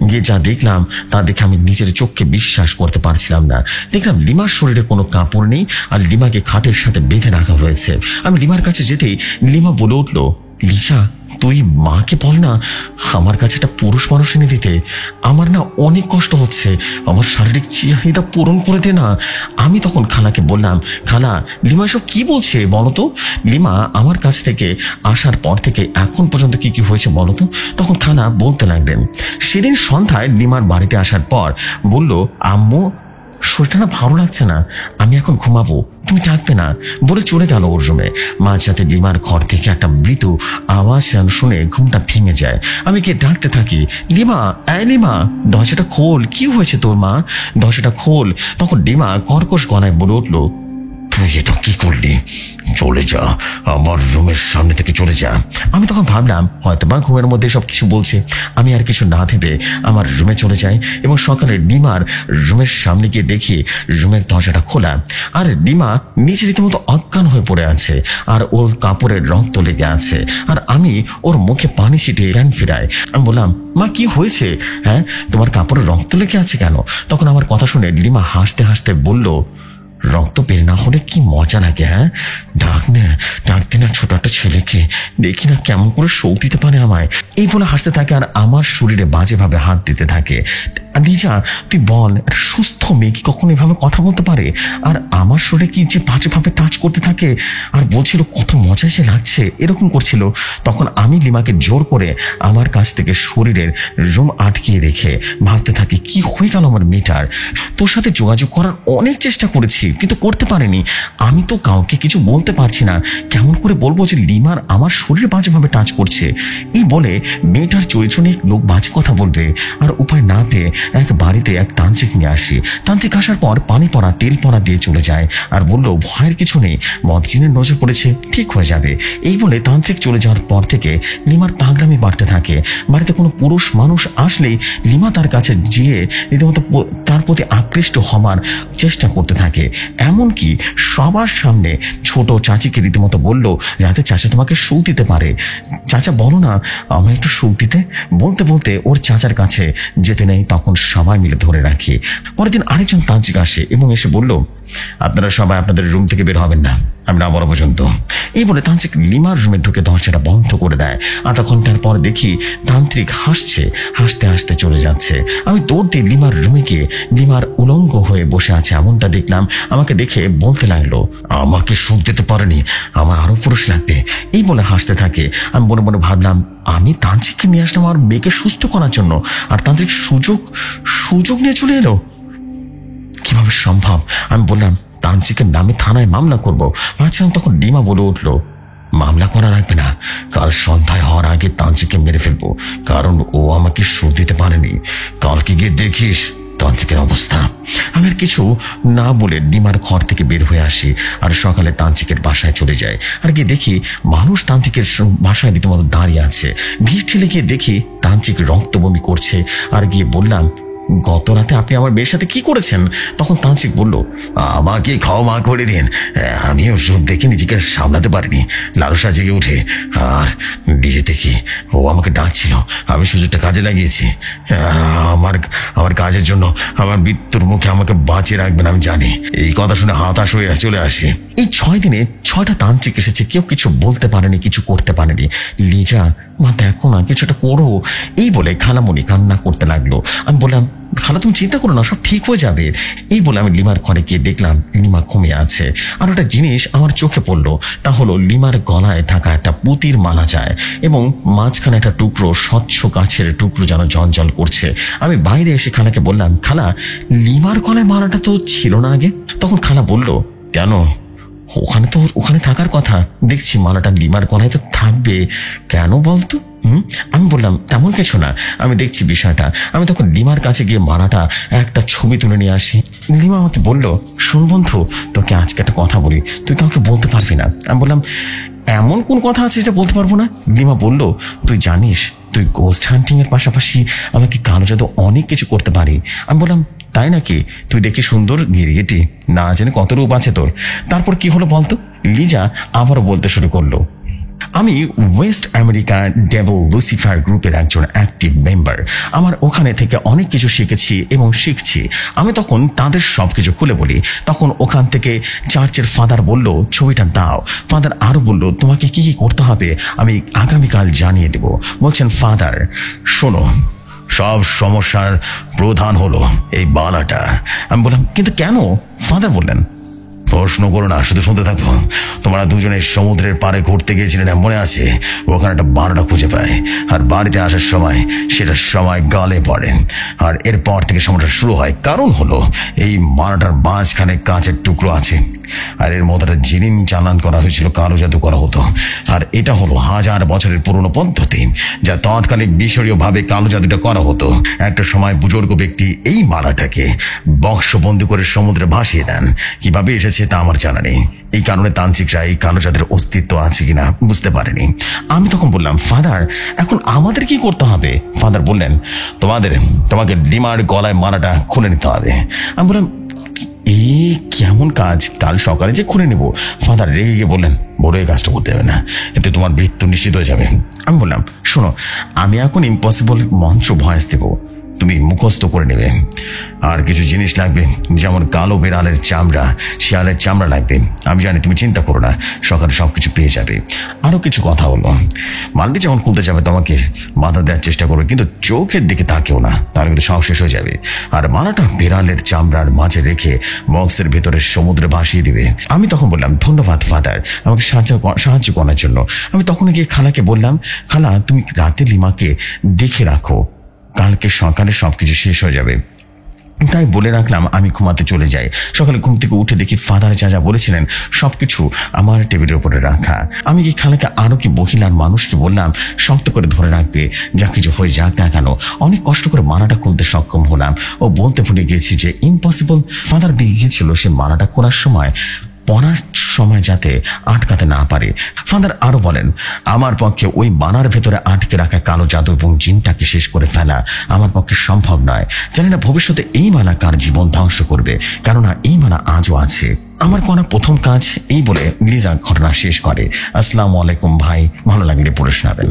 গিয়ে যা দেখলাম তা দেখে আমি নিজের চোখকে বিশ্বাস করতে পারছিলাম না। দেখলাম লিমার শরীরে কোনো কাপড় নেই, আর লিমাকে খাটের সাথে বেঁধে রাখা হয়েছে। আমি লিমার কাছে যেতেই লিমা বলে উঠলো, লিজা তুই মাকে বল না আমার কাছে একটা পুরুষ মানুষ এনে দিতে। আমার না অনেক কষ্ট হচ্ছে, আমার শারীরিক চাহিদা পূরণ করে দে না। আমি তখন খালাকে বললাম, খালা লিমা এসব কি বলছে বলো তো? লিমা আমার কাছ থেকে আসার পর থেকে এখন পর্যন্ত কি কি হয়েছে বলো তো? তখন খালা বলতে লাগলেন, সেদিন সন্ধ্যায় লিমার বাড়িতে আসার পর বলল, আম্মু শরীরটা না ভালো লাগছে না, আমি এখন ঘুমাবো, তুমি ডাকবে না, বলে চলে গেল ওর রুমে। মাঝরাতে লিমার ঘর থেকে একটা মৃদু আওয়াজ শুনে ঘুমটা ভেঙে যায়। আমি গিয়ে ডাকতে থাকি, লিমা, এই লিমা, দরজাটা খোল, কি হয়েছে তোর মা? দরজাটা খোল। তখন লিমা কর্কশ গলায় বলে উঠলো, তুই এটা কি করলি? চলে যা, আমার রুমের সামনে থেকে চলে যা। আমি তখন ভাবলাম হয়তো বা ঘুমের মধ্যে সব কিছু বলছে। আমি আর কিছু না ভেবে আমার রুমে চলে যাই, এবং সকালে লিমার রুমের সামনে গিয়ে দেখি রুমের দরজাটা খোলা, আর লিমা নিচে রীতিমতো অজ্ঞান হয়ে পড়ে আছে, আর ওর কাপড়ের রক্ত লেগে আছে, আর আমি ওর মুখে পানি ছিটিয়ে জ্ঞান ফিরাই। আমি বললাম, মা কি হয়েছে? হ্যাঁ, তোমার কাপড়ের রক্ত লেগে আছে কেন? তখন আমার কথা শুনে লিমা হাসতে হাসতে বলল, রক্ত বের না হলে কি মজা লাগে। হ্যাঁ, ডাকতে না ছোট একটা ছেলেকে, দেখি না কেমন করে শোক দিতে পারে আমায়। এই বলে হাসতে থাকে, আর আমার শরীরে বাজেভাবে হাত দিতে থাকে। লিজা তুই বল, একটা সুস্থ মেয়ে কি কখনো এভাবে কথা বলতে পারে? আর আমার শরীরে কি যে বাজেভাবে টাচ করতে থাকে, আর বলছিল কত মজা সে লাগছে, এরকম করছিল। তখন আমি লিমাকে জোর করে আমার কাছ থেকে শরীরের রুম আটকিয়ে রেখে ভাবতে থাকি, কি হয়ে গেল আমার মেয়েটার? তোর সাথে যোগাযোগ করার অনেক চেষ্টা করেছি, কিন্তু করতে পারিনি। আমি তো কাউকে কিছু বলতে পারছি না, কেমন করে বলবো যে লিমার আমার শরীর বাজেভাবে টাচ করছে? এই বলে মেয়েটার চরিত্র নিয়ে লোক বাজে কথা বলবে, আর উপায় না পেয়ে এক বাড়িতে এক তান্ত্রিক নিয়ে আসি। তান্ত্রিক আসার পর পানি পড়া তেল পড়া দিয়ে চলে যায়, আর বলল, ভয়ের কিছু নেই, বদজিনের নজর পড়েছে, ঠিক হয়ে যাবে। এই বলে তান্ত্রিক চলে যাওয়ার পর থেকে লিমার পাগলামি বাড়তে থাকে। বাড়িতে কোনো পুরুষ মানুষ আসলেই লিমা তার কাছে গিয়ে রীতিমতো তার প্রতি আকৃষ্ট হবার চেষ্টা করতে থাকে। এমনকি সবার সামনে ছোট চাচিকে রীতিমতো বলল, রাতে চাচা তোমাকে সুখ দিতে পারে, চাচা বলো না আমায় একটু সুখ দিতে। বলতে বলতে ওর চাচার কাছে যেতে নেই, তখন সবাই মিলে ধরে রাখি। পরের দিন আরেকজন তান্ত্রিক আসে এবং এসে বলল, আপনারা সবাই আপনাদের রুম থেকে বের হবেন না, আমি না বলা পর্যন্ত। এই বলে তান্ত্রিক লিমার রুমে ঢুকে দরজাটা বন্ধ করে দেয়। আধা ঘন্টার পর দেখি তান্ত্রিক হাসছে, হাসতে হাসতে চলে যাচ্ছে। আমি দৌড় দিয়ে লিমার রুমে গিয়ে লিমার উলঙ্গ হয়ে বসে আছে এমনটা দেখলাম। আমাকে দেখে বলতে লাগলো, আমাকে সুখ দিতে পারেনি, আমার আরো পুরুষ লাগবে। এই বলে হাসতে থাকে। আমি মনে মনে ভাবলাম, আমি তান্ত্রিককে নিয়ে আসলাম আমার মেয়েকে সুস্থ করার জন্য, আর তান্ত্রিক সুযোগ নিয়ে চলে এলো, কিভাবে সম্ভব? আমি বললাম, তান্ত্রিকের নামে থানায় মামলা করবো। ভাবছিলাম তখন লিমা বলে উঠলো, মামলা করা রাখবে না, কাল সন্ধ্যায় হওয়ার আগে তান্ত্রিককে মেরে ফেলবো, কারণ ও আমাকে সুখ দিতে পারেনি। কালকে গিয়ে দেখিস তান্ত্রিকের অবস্থা। আমি আর কিছু না বলে লিমার ঘর থেকে বের হয়ে আসি আর সকালে তান্ত্রিকের বাসায় চলে যাই। আর গিয়ে দেখি মানুষ তান্ত্রিকের বাসায় রীতিমতো দাঁড়িয়ে আছে। ভিড় ঠেলে গিয়ে দেখি তান্ত্রিক রক্ত বমি করছে। আর গিয়ে বললাম, গত রাতে আপনি আমার মেয়ের সাথে কি করেছেন? তখন তান্ত্রিক বলল, আমাকে ক্ষমা করে দিন, আমিও সব দেখে নিজেকে সামলাতে পারিনি। লালসা জেগে উঠে আর নিজে থেকে ও আমাকে ডাকছিল, আমি সুযোগটা কাজে লাগিয়েছি। আমার আমার কাজের জন্য আমার মৃত্যুর মুখে আমাকে বাঁচিয়ে রাখবেন আমি জানি। এই কথা শুনে হতাশ হয়ে চলে আসি। এই 6 দিনে 6টা তান্ত্রিক এসেছে, কেউ কিছু বলতে পারেনি, কিছু করতে পারেনি। লিজা, মা দেখো না, কিছুটা করো। এই বলে খালামণি কান্না করতে লাগলো। আমি বললাম, খালা তুমি চিন্তা করো না, সব ঠিক হয়ে যাবে। এই বলে আমি লিমার ঘরে গিয়ে দেখলাম লিমা ঘুমিয়ে আছে। আর একটা জিনিস আমার চোখে পড়লো, তা হলো লিমার গলায় থাকা একটা পুঁতির মালা যায় এবং মাঝখানে একটা টুকরো স্বচ্ছ কাছের টুকরো যেন জঞ্জল করছে। আমি বাইরে এসে খালাকে বললাম, খালা লিমার গলায় মালাটা তো ছিল না আগে। তখন খালা বলল, কেন? ওখানে থাকার কথা, দেখছি মালাটা লিমার গলায় তো থাকবে, কেন বলতো? আমি বললাম, তেমন কিছু না, আমি দেখছি বিষয়টা। আমি তখন লিমার কাছে গিয়ে মালাটা একটা ছবি তুলে নিয়ে আসি। লিমা আমাকে বলল, শোন বন্ধু, তোকে আজকে একটা কথা বলি, তুই কাউকে বলতে পারবি না। আমি বললাম, এমন কোন কথা আছে যেটা বলতে পারবো না? লিমা বলল, তুই জানিস তুই গোস্ট হান্টিং এর পাশাপাশি আমাকে কালো জাদু অনেক কিছু করতে পারি। আমি বললাম, তাই নাকি? তুই দেখি সুন্দর, গিরিগিটি, না জানি কত রূপ আছে তোর। তারপর কি হলো বলতো? লিজা আবারও বলতে শুরু করলো, আমি ওয়েস্ট আমেরিকা ডেভিল লুসিফার গ্রুপের একজন অ্যাক্টিভ মেম্বার। আমার ওখানে থেকে অনেক কিছু শিখেছি এবং শিখছি। আমি তখন তাদের সবকিছু খুলে বলি। তখন ওখান থেকে চার্চের ফাদার বলল, ছবিটা দাও। ফাদার আরো বলল, তোমাকে কি কি করতে হবে আমি আগামীকাল জানিয়ে দেব। বলছেন, ফাদার শোনো, সব সমস্যার প্রধান হলো এই বালাটা। আমি বললাম, কিন্তু কেন? ফাদার বললেন, প্রশ্ন করো না, শুধু শুনতে থাকো। তোমরা দুজনে সমুদ্রের পাড়ে ঘুরতে গিয়েছিলেন, মনে আছে? ওখানে একটা বালাটা খুঁজে পায় আর বাড়িতে আসার সময় সেটা সময় গালে পড়ে। আর এরপর থেকে সমস্যা শুরু হয়। কারণ হলো এই মালাটার মাঝখানে কাঁচের টুকরো আছে আর এর মধ্যে একটা জিনিন চালান করা হয়েছিল, কালো জাদু করা হতো। আর এটা হলো 1000 বছরের পুরনো পদ্ধতি, যা তৎকালীন মিশরীয় ভাবে কালো জাদুটা করা হতো। একটা সময় বুজুর্গ ব্যক্তি এই মালাটাকে বক্সবন্দি করে সমুদ্রে ভাসিয়ে দেন। কিভাবে এসেছে তা আমার জানা নেই। এই কারণে তান্ত্রিকরা এই কালো জাদুর অস্তিত্ব আছে কিনা বুঝতে পারেনি। আমি তখন বললাম, ফাদার এখন আমাদের কি করতে হবে? ফাদার বললেন, তোমাকে লিমার গলায় মালাটা খুলে নিতে হবে। আমি বললাম, এই কেমন কাজ? কাল সকালে যে খুলে নেব? ফাদার রেগে গিয়ে বললেন, বড় এই কাজটা করতে হবে না, এতে তোমার মৃত্যু নিশ্চিত হয়ে যাবে। আমি বললাম, শোনো, আমি এখন ইম্পসিবল মন্ত্র ভয়েস দেব, তুমি মুখস্থ করে নেবে। আর কিছু জিনিস লাগবে, যেমন কালো বিড়ালের চামড়া, শিয়ালের চামড়া লাগবে। আমি জানি, তুমি চিন্তা করো না, সকালে সবকিছু পেয়ে যাবে। আরো কিছু কথা হলো, মালটি যখন খুলতে যাবে তোমাকে বাধা দেওয়ার চেষ্টা করবে, কিন্তু চোখের দিকে তাকেও না, তাহলে কিন্তু সব শেষ হয়ে যাবে। আর মালাটা বিড়ালের চামড়ার মাঝে রেখে বক্সের ভেতরে সমুদ্রে ভাসিয়ে দিবে। আমি তখন বললাম, ধন্যবাদ ফাদার আমাকে সাহায্য করার জন্য। আমি তখন গিয়ে খালাকে বললাম, খালা তুমি রাতে লিমাকে দেখে রাখো, কালকে সকালে সবকিছু শেষ হয়ে যাবে। তাই বলে রাখলাম, আমি ঘুমাতে চলে যাই। সকালে ঘুম থেকে উঠে দেখি ফাদার যা যা বলেছিলেন সবকিছু আমার টেবিলের উপরে রাখা। আমি কি খালাকে আরো কি মহিলার মানুষকে বললাম শক্ত করে ধরে রাখবে, যা কিছু হয়ে যাক না কেন। অনেক কষ্ট করে মালাটা খুলতে সক্ষম হলাম। ও বলতে ভুলে গিয়েছি যে ইম্পসিবল ফাদার দিয়ে গিয়েছিল সে মালাটা খোলার সময় পড়ার সময় যাতে আটকাতে না পারে। ফাদার আরো বলেন, আমার পক্ষে ওই মালার ভেতরে আটকে রাখা কালো জাদু এবং জিনটাকে শেষ করে ফেলা আমার পক্ষে সম্ভব নয়। জানি না ভবিষ্যতে এই মালা কার জীবন ধ্বংস করবে, কেননা এই মালা আজও আছে। আমার করা প্রথম কাজ এই বলে লিজা ঘটনা শেষ করে। আসসালামু আলাইকুম ভাই, ভালো লাগলে পড়ে শোনাবেন।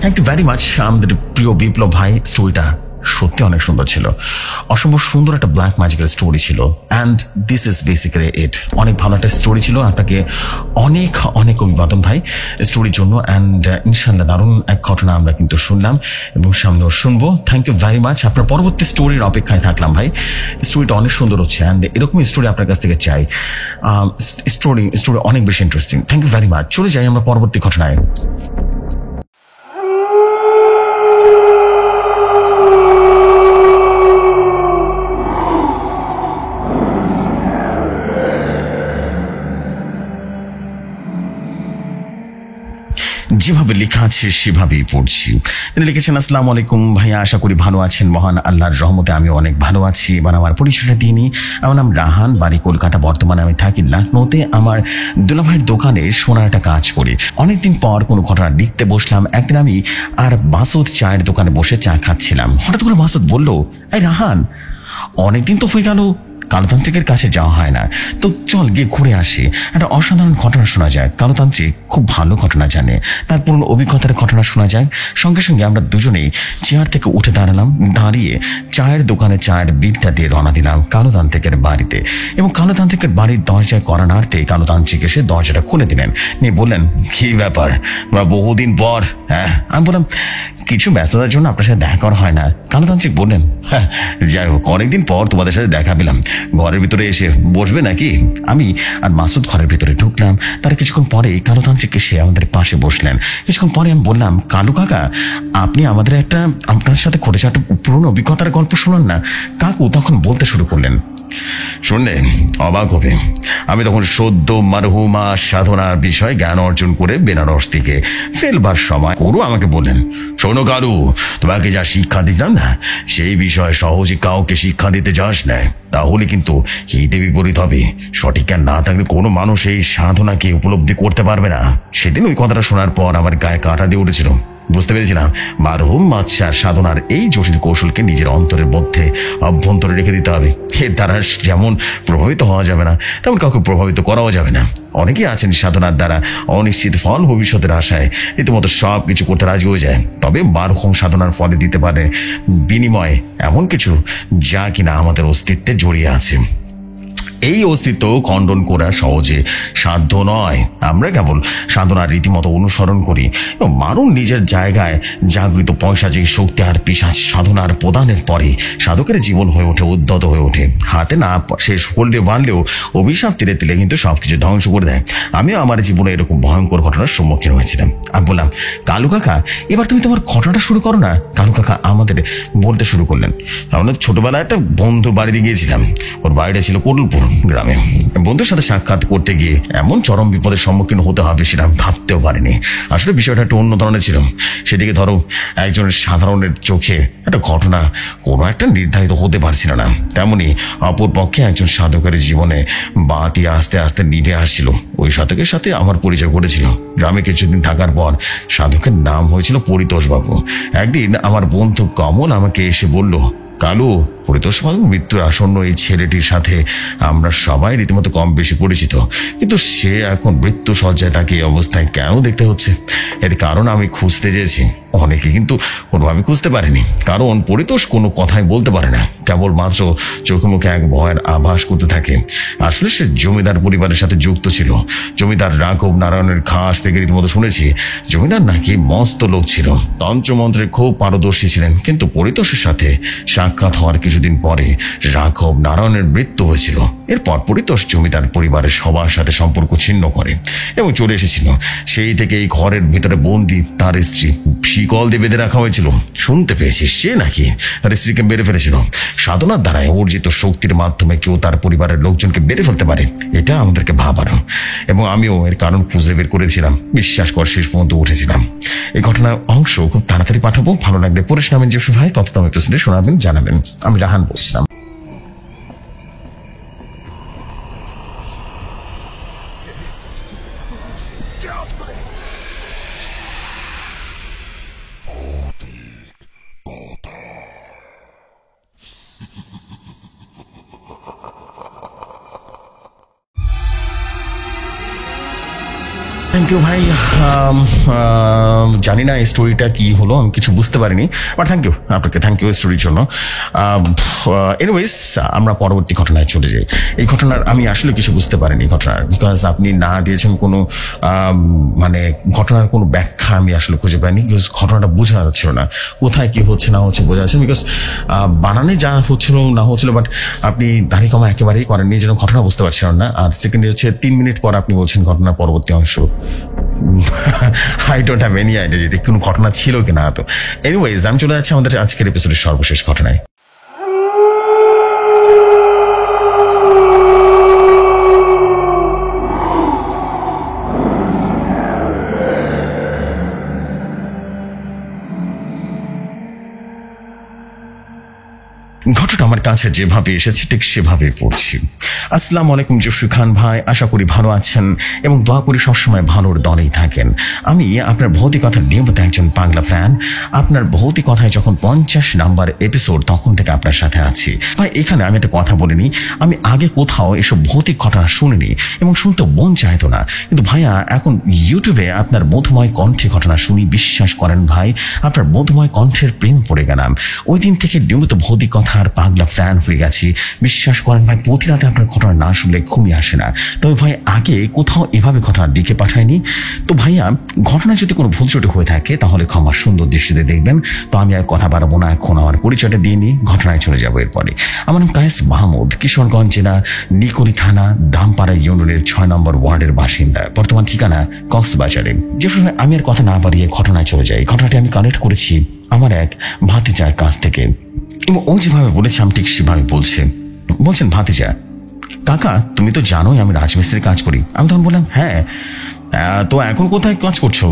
থ্যাংক ইউ ভেরি মাচ আমাদের প্রিয় বিপ্লব ভাই স্টোরিটা সত্যি অনেক সুন্দর ছিল, অসম্ভব সুন্দর একটা ব্ল্যাক ম্যাজিকের স্টোরি ছিল। অ্যান্ড দিস ইজ বেসিক্যালি ইট। অনেক ভালো একটা স্টোরি ছিল। আপনাকে অনেক অনেক অভিবাদন ভাই স্টোরির জন্য। অ্যান্ড ইনশাল্লাহ দারুণ এক ঘটনা আমরা কিন্তু শুনলাম এবং সামনেও শুনবো। Thank you very much. আপনার পরবর্তী স্টোরির অপেক্ষায় থাকলাম ভাই। স্টোরিটা অনেক সুন্দর হচ্ছে অ্যান্ড এরকমই স্টোরি আপনার কাছ থেকে চাই। স্টোরি অনেক বেশি interesting. Thank you very much. চলে যাই আমরা পরবর্তী ঘটনায়। যেভাবে লেখা আছে সেভাবেই পড়ছি। তিনি লিখেছেন, আসসালামু আলাইকুম ভাইয়া, আশা করি ভালো আছেন। মহান আল্লাহর রহমতে আমি অনেক ভালো আছি। এবার আমার পরিচয়টা দিয়ে নিই। আমার নাম রাহান, বাড়ি কলকাতা, বর্তমানে আমি থাকি লখনৌতে। আমার দুলাভাইয়ের দোকানে সোনার একটা কাজ করি। অনেকদিন পর কোনো ঘটনা লিখতে বসলাম। একদিন আমি আর মাসুদ চায়ের দোকানে বসে চা খাচ্ছিলাম। হঠাৎ করে মাসুদ বলল, এই রাহান, অনেকদিন তো হয়ে গেল কালোতান্ত্রিকের কাছে যাওয়া হয় না, তো চল গিয়ে ঘুরে আসি। একটা অসাধারণ ঘটনা শোনা যায়। কালোতান্ত্রিক খুব ভালো ঘটনা জানে, তার পুরনো অভিজ্ঞতার ঘটনা শোনা যায়। সঙ্গে সঙ্গে আমরা দুজনেই চেয়ার থেকে উঠে দাঁড়ালাম। দাঁড়িয়ে চায়ের দোকানে চায়ের বিলটা দিয়ে রওনা দিলাম কালোতান্ত্রিকের বাড়িতে। এবং কালোতান্ত্রিকের বাড়ির দরজায় কড়া নাড়তে কালোতান্ত্রিক এসে দরজাটা খুলে দিলেন। নিয়ে বললেন, কি ব্যাপার, তোমরা বহুদিন পর? হ্যাঁ। আমি বললাম, কিছু ব্যস্ততার জন্য আপনার সাথে দেখা করা হয় না। কালোতান্ত্রিক বললেন, হ্যাঁ যাই হোক, অনেকদিন পর তোমাদের সাথে দেখা পেলাম, ঘরের ভিতরে এসে বসবে নাকি? আমি আর মাসুদ ঘরের ভিতরে ঢুকলাম। তার কিছুক্ষণ পরে কালোতান্ত্রিক এসে আমাদের পাশে বসলেন। কিছুক্ষণ পরে আমি বললাম, কালু কাকা, আপনি আমাদের আপনার সাথে ঘটেছে একটা পুরনো অভিজ্ঞতার গল্প শুনুন না। কাকু তখন বলতে শুরু করলেন, শুনলে অবাক হবে। আমি তখন সদ্য মারহুমা সাধনার বিষয়ে জ্ঞান অর্জন করে বেনারস থেকে ফেলবার সময় গুরু আমাকে বললেন, শোনো কালু, তোমাকে যা শিক্ষা দিলাম না, সেই বিষয়ে সহজে কাউকে শিক্ষা দিতে যাস না, তাহলে কিন্তু হিতে বিপরীত হবে। সঠিক জ্ঞান না থাকলে কোনো মানুষ এই সাধনাকে উপলব্ধি করতে পারবে না। সেদিন ওই কথাটা শোনার পর আমার গায়ে কাঁটা দিয়ে উঠেছিল। বুঝতে পেরেছিলাম মারহুম বাদশাহ সাধনার এই জটিল কৌশলকে নিজের অন্তরের মধ্যে অভ্যন্তরে রেখে দিতে হবে। এর দ্বারা যেমন প্রভাবিত হওয়া যাবে না, তেমন কাউকে প্রভাবিত করাও যাবে না। অনেকেই আছেন সাধনার দ্বারা অনিশ্চিত ফল ভবিষ্যতের আশায় রীতিমতো সব কিছু করতে রাজি হয়ে যায়, তবে মারহুম সাধনার ফলে দিতে পারে বিনিময়ে এমন কিছু যা কিনা আমাদের অস্তিত্বে জড়িয়ে আছে। এই অস্তিত্ব খণ্ডন করা সহজে সাধ্য নয়। আমরা কেবল সাধনার রীতিমতো অনুসরণ করি এবং মানুষ নিজের জায়গায় জাগৃত পয়সাচিক শক্তি আর পিশাচ সাধনার প্রদানের পরে সাধকের জীবন হয়ে ওঠে উদ্যত হয়ে ওঠে। হাতে না শেষ করলে বানলেও অভিশাপ তিলে তিলে কিন্তু সবকিছু ধ্বংস করে দেয়। আমিও আমার জীবনে এরকম ভয়ঙ্কর ঘটনার সম্মুখীন হয়েছিলাম। আমি বললাম, কালু কাকা, এবার তুমি তোমার ঘটনাটা শুরু করো না। কালু কাকা আমাদের বলতে শুরু করলেন, আমরা ছোটবেলায় একটা বন্ধু বাড়িতে গিয়েছিলাম। ওর বাড়িটা ছিল কোটলপুর গ্রামে। বন্ধুর সাথে সাক্ষাৎ করতে গিয়ে এমন চরম বিপদের সম্মুখীন হতে হবে সেটা আমি ভাবতেও পারিনি। আসলে বিষয়টা একটু অন্য ধরনের ছিল। সেদিকে ধরো একজন সাধারণের চোখে একটা ঘটনা কোনো একটা নির্ধারিত হতে পারছিল না, তেমনি অপর পক্ষে একজন সাধকের জীবনে বাতি আস্তে আস্তে নিভে আসছিল। ওই সাধকের সাথে আমার পরিচয় ঘটেছিল। গ্রামে কিছুদিন থাকার পর সাধকের নাম হয়েছিল পরিতোষ বাবু। একদিন আমার বন্ধু কমল আমাকে এসে বলল, কালু, পরিতোষ বাবু মৃত্যুর আসন্ন এই ছেলেটির সাথে আমরা সবাই রীতিমতো কম বেশি পরিচিত, কিন্তু সে এখন মৃত্যু সজ্জায় তাকে এই অবস্থায় কেন দেখতে হচ্ছে? এর কারণ আমি খুঁজতে চেয়েছি, অনেকে কিন্তু কোনোভাবে খুঁজতে পারেনি। কারণ পরিতোষ কোনো কথাই বলতে পারে না, কেবলমাত্র চোখে মুখে এক ভয়ের আভাস করতে থাকে। আসলে সে জমিদার পরিবারের সাথে যুক্ত ছিল। জমিদার রাঘব নারায়ণের খাস থেকে রীতিমতো শুনেছি জমিদার নাকি মস্ত লোক ছিল, তন্ত্রমন্ত্রে খুব পারদর্শী ছিলেন। কিন্তু পরিতোষের সাথে সাক্ষাৎ হওয়ার কিছুদিন পরে রাঘব নারায়ণের মৃত্যু হয়েছিল। এরপর পরিতোষ জমিদার পরিবারের সবার সাথে সম্পর্ক ছিন্ন করে এবং চলে এসেছিল। সেই থেকে এই ঘরের ভিতরে বন্দি তার স্ত্রী শিকল দিয়ে বেঁধে রাখা হয়েছিল। শুনতে পেয়েছি সে নাকি তার স্ত্রীকে মেরে ফেলেছিল। সাধনার দ্বারায় অর্জিত শক্তির মাধ্যমে কেউ তার পরিবারের লোকজনকে মেরে ফেলতে পারে, এটা আমাদেরকে ভাবানো। এবং আমিও এর কারণ খুঁজে বের করেছিলাম, বিশ্বাস কর শেষ পর্যন্ত উঠেছিলাম। এই ঘটনার অংশ খুব তাড়াতাড়ি পাঠাবো, ভালো লাগলে পড়ে শোনাবেন। যে ভাই কতটা এপিসোডে শোনাবেন জানাবেন। আমি রাহান বলছিলাম। থ্যাংক ইউ ভাই। জানি না এই স্টোরিটা কি হলো, আমি কিছু বুঝতে পারিনি, বাট থ্যাংক ইউ আপনাকে, থ্যাংক ইউ স্টোরির জন্য। এনিওয়েজ আমরা পরবর্তী ঘটনায় চলে যাই। এই ঘটনার আমি আসলে কিছু বুঝতে পারিনি ঘটনার, বিকজ আপনি না দিয়েছেন কোনো মানে ঘটনার কোনো ব্যাখ্যা আমি আসলে খুঁজে পাইনি, বিকজ ঘটনাটা বোঝা যাচ্ছিল না কোথায় কি হচ্ছে না হচ্ছে বোঝা যাচ্ছে, বিকজ বানানে যা হচ্ছিল না হচ্ছিল, বাট আপনি দাড়ি কমা একেবারেই করেননি, যেন ঘটনা বুঝতে পারছিলেন না। আর সেকেন্ডে হচ্ছে 3 মিনিট পর আপনি বলছেন ঘটনার পরবর্তী অংশ। I don't have any idea যেটা কোনো ঘটনা ছিল কিনা। তো এনিওয়েজ আমি চলে যাচ্ছি আমাদের আজকের এপিসোডের সর্বশেষ ঘটনায়। ঘটনা আমার কাছে যেভাবে এসেছে ঠিক সেভাবে পড়ছি। আসসালামু আলাইকুম জফরি খান ভাই, আশা করি ভালো আছেন এবং দোয়া করি সবসময় ভালোর দলেই থাকেন। আমি আপনার ভৌতিকতার নিয়মিত একজন পাগলা ফ্যান। আপনার ভৌতিকতায় যখন 50 নাম্বার এপিসোড তখন থেকে আপনার সাথে আছি ভাই। এখানে আমি একটা কথা বলিনি, আমি আগে কোথাও এসব ভৌতিক ঘটনা শুনিনি এবং শুনতে মন চাইতো না, কিন্তু ভাইয়া এখন ইউটিউবে আপনার মধুময় কণ্ঠে ঘটনা শুনি, বিশ্বাস করেন ভাই আপনার মধুময় কণ্ঠের প্রেম পড়ে গেলাম। ওই দিন থেকে নিয়মিত ভৌতিক কথা আর পাগলা ফ্যান হয়ে গেছি, বিশ্বাস করেন ভাই প্রতি রাতে আপনার ঘটনা না শুনলে ঘুমই আসে না। তবে ভাই আগে কোথাও এভাবে ঘটনা লিখে পাঠায়নি। তো ভাইয়া ঘটনা যদি কোনো ভুল ত্রুটি হয়ে থাকে তাহলে ক্ষমা সুন্দর দৃষ্টিতে দেখবেন। তো আমি আর কথা বাড়াবো না, এখন আমার পরিচয়টা দিয়ে নিই, ঘটনায় চলে যাবো। এরপরে আমার নাম কায়েস মাহমুদ, কিশোরগঞ্জ জেলা নিকরি থানা দামপাড়া ইউনিয়নের 6 নম্বর ওয়ার্ডের বাসিন্দা, বর্তমান ঠিকানা কক্সবাজারে। যে আমি আর কথা না বাড়িয়ে ঘটনায় চলে যাই। ঘটনাটি আমি কালেক্ট করেছি আমার এক ভাতিজার কাছ থেকে এবং ও যেভাবে বলেছে আমি ঠিক সেভাবে বলছেন ভাতিজা, কাকা তুমি তো জানোই আমি রাজমিস্ত্রির কাজ করি। আমি তখন বললাম হ্যাঁ, তো এখন কোথায় কাজ করছো?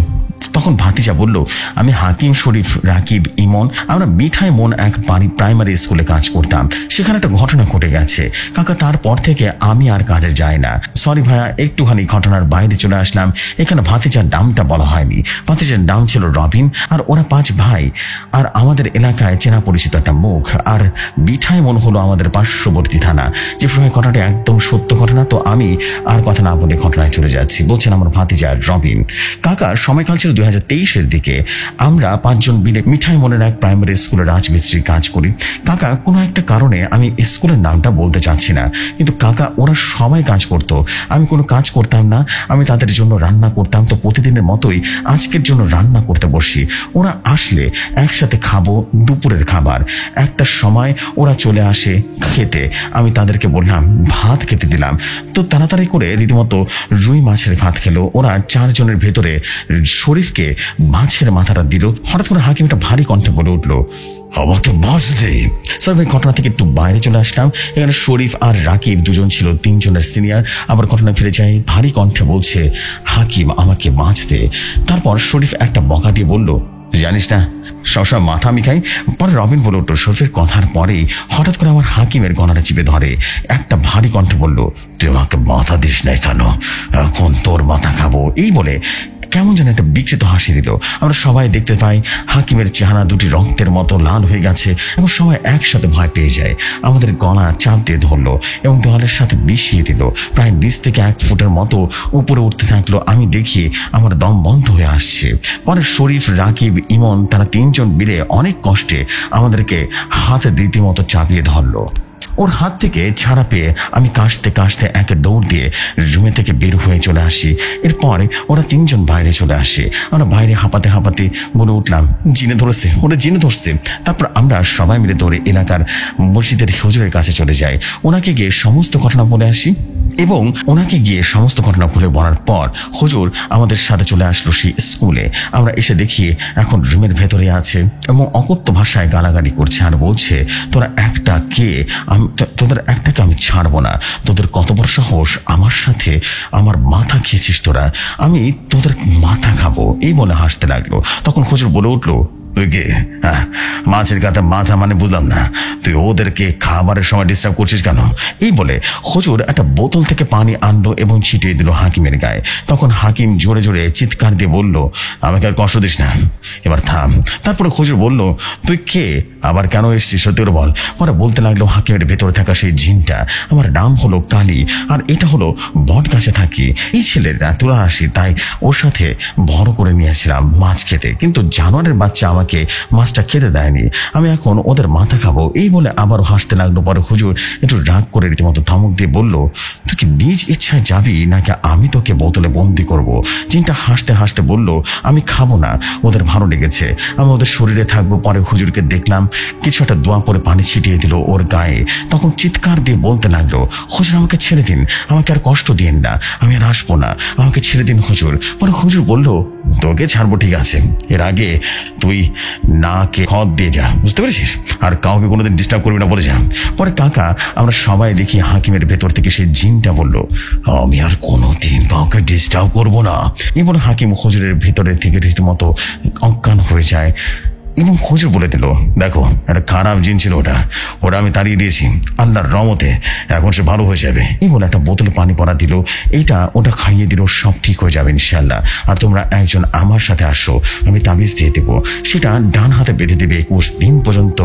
তখন ভাতিজা বলল আমি হাকিম শরীফ রাকিব ইমন আমরা মিঠাই মন এক প্রাইমারি স্কুলে কাজ করতাম, সেখানে একটা ঘটনা ঘটে গেছে কাকা, তারপর থেকে আমি আর কাজে যাই না। সরি ভাইয়া, একটুখানি ঘটনার বাইরে চলে আসলাম। এখানে ভাতিজার নামটা বলা হয়নি, ভাতিজার নাম ছিল রবিন, আর ওরা 5 ভাই, আর আমাদের এলাকায় চেনা পরিচিত একটা মুখ। আর মিঠাই মন হলো আমাদের পার্শ্ববর্তী থানা। যে সময় ঘটনাটা একদম সত্য ঘটনা। তো আমি আর কথা না বলে ঘটনায় চলে যাচ্ছি। বলছেন আমার ভাতিজা রবিন, কাকা সময়কাল ছিল 2023-এর দিকে। আমরা 5 জন মিলে মিঠাই মনের এক প্রাইমারি স্কুলে রাজমিস্ত্রির কাজ করি। কাকা কোনো একটা কারণে আমি স্কুলের নামটা বলতে চাচ্ছি না, কিন্তু কাকা ওরা সবাই কাজ করত, আমি কোনো কাজ করতাম না। আমি তাদের জন্য রান্না করতাম। তো প্রতিদিনের মতোই আজকের জন্য রান্না করতে বসি। ওরা আসলে একসাথে খাবো দুপুরের খাবার। একটা সময় ওরা চলে আসে খেতে, আমি তাদেরকে বললাম ভাত খেতে দিলাম। তো তাড়াতাড়ি করে রীতিমতো রুই মাছের ভাত খেলো। ওরা 4 জনের ভেতরে শরীফকে মাছের মাথাটা দিল। হঠাৎ করে হাকিম একটা ভারী কণ্ঠে বলে উঠলো আমাকে মাছ দে। স্যার ভাই ঘটনা থেকে একটু বাইরে চলে আসলাম। এখানে শরীফ আর রাকিব 2 জন ছিল, 3 জনের সিনিয়র। আবার ঘটনা ফিরে যাই, ভারী কণ্ঠে বলছে হাকিম আমাকে মাছ দে। তারপর শরীফ একটা বকা দিয়ে বলল জানিস না সবসময় মাথা আমি খাই। পরে রবিন বলে উঠল। শরীফের কথার পরেই হঠাৎ করে আমার হাকিমের গলাটা চিপে ধরে, একটা ভারী কণ্ঠে বলল তুই আমাকে মাথা দিস না কেন, এখন তোর মাথা খাবো। এই বলে কেমন যেন একটা বিকৃত হাসি দিল। আমরা সবাই দেখতে পাই হাকিমের চেহারা দুটি রক্তের মতো লাল হয়ে গেছে এবং সবাই একসাথে ভয় পেয়ে যায়। আমাদের গলা চাপ দিয়ে ধরলো এবং দেওয়ালের সাথে মিশিয়ে দিল। প্রায় নিচ থেকে 1 ফুটের মতো উপরে উঠতে থাকলো। আমি দেখি আমার দম বন্ধ হয়ে আসছে। পরে শরীফ রাকিব ইমন তারা 3 জন মিলে অনেক কষ্টে আমাদেরকে হাতে রীতিমতো চাপিয়ে ধরলো। ওর হাত থেকে ছাড়া পেয়ে আমি কাশতে কাশতে একে দৌড় দিয়ে রুমে থেকে বের হয়ে চলে আসি। এরপরে ওরা 3 জন বাইরে চলে আসে। আমরা বাইরে হাঁপাতে হাঁপাতে বলে উঠলাম জিনে ধরেছে, ওরা জিনে ধরছে। তারপর আমরা সবাই মিলে দৌড়ে এলাকার মসজিদের হুজুরের কাছে চলে যাই। ওনাকে গিয়ে সমস্ত ঘটনা বলে আসি এবং ওনাকে গিয়ে সমস্ত ঘটনা খুলে বলার পর হুজুর আমাদের সাথে চলে আসলো সেই স্কুলে। আমরা এসে দেখি এখন রুমের ভেতরে আছে এবং অকথ্য ভাষায় গালাগালি করছে আর বলছে তোদের একটাকে আমি ছাড়বো না, তোদের কত বড় সাহস আমার সাথে আমার মাথা খেয়েছিস তোরা, আমি তোদের মাথা খাবো। এই বলে হাসতে লাগলো। তখন হুজুর বলে উঠলো মাছের কাটা মাথা মানে বুঝলাম না, তুই ওদেরকে খাবারের সময় ডিস্টার্ব করছিস কেন? এই বলে হুজুর একটা বোতল থেকে পানি আনলো এবং ছিটিয়ে দিল হাকিমের গায়ে। তখন হাকিম জোরে জোরে চিৎকার দিয়ে বলল আমাকে আর কষ্ট দিস না, এবার থাম। তারপরে হুজুর বলল তুই কে আবার কেন এসেছি সত্যি করে বল। পরে বলতে লাগলো হাকিমের ভেতরে থাকা সেই জিনটা, আমার নাম হলো কালী, আর এটা হলো বট গাছে থাকি। এই ছেলেটা তোরা আসি, তাই ওর সাথে বড় করে নিয়েছিলাম মাছ খেতে, কিন্তু জানোয়ারের বাচ্চা আমাকে মাছটা খেতে দেয়নি। আমি এখন ওদের মাথা খাবো। এই বলে আবারও হাসতে লাগলো। পরে হুজুর একটু রাগ করে রীতিমতো ধমক দিয়ে বলল, তুই কি নিজ ইচ্ছায় যাবি নাকি আমি তোকে বোতলে বন্দি করব? জিনটা হাসতে হাসতে বলল, আমি খাবো না, ওদের ভালো লেগেছে, আমি ওদের শরীরে থাকবো। পরে হুজুরকে দেখলাম কিছু একটা দোয়া পরে পানি ছিটিয়ে দিল ওর গায়ে। তখন চিৎকার দিয়ে বলতে লাগলো, হুজুর আমাকে ছেড়ে দিন, আমাকে আর কষ্ট দিন না, আমি আর আসবো না, আমাকে ছেড়ে দিন হুজুর। পরে হুজুর বলল, তোকে ছাড়বো ঠিক আছে, এর আগে তুই নাকে খত দিয়ে যা, বুঝতে পেরেছিস, আর কাউকে কোনোদিন ডিস্টার্ব করবি না বলে যা। পরে কাকা আমরা সবাই দেখি হাকিমের ভেতর থেকে সেই জিনটা বলল, আমি আর কোনোদিন কাউকে ডিস্টার্ব করবো না। এবার হাকিম হুজুরের ভেতরের থেকে রীতিমতো অজ্ঞান হয়ে যায় এবং হুজুর বলে দিল, দেখো একটা খারাপ জিন ছিল ওটা, ওটা আমি তাড়িয়ে দিয়েছি আল্লাহর রহমতে, এখন সে ভালো হয়ে যাবে। এই বলে একটা বোতলে পানি পড়া দিল, এইটা ওটা খাইয়ে দিল, সব ঠিক হয়ে যাবে ইনশাল্লাহ। আর তোমরা একজন আমার সাথে আসো, আমি তাবিজ দিয়ে দেবো, সেটা ডান হাতে বেঁধে দেবে, 21 দিন পর্যন্ত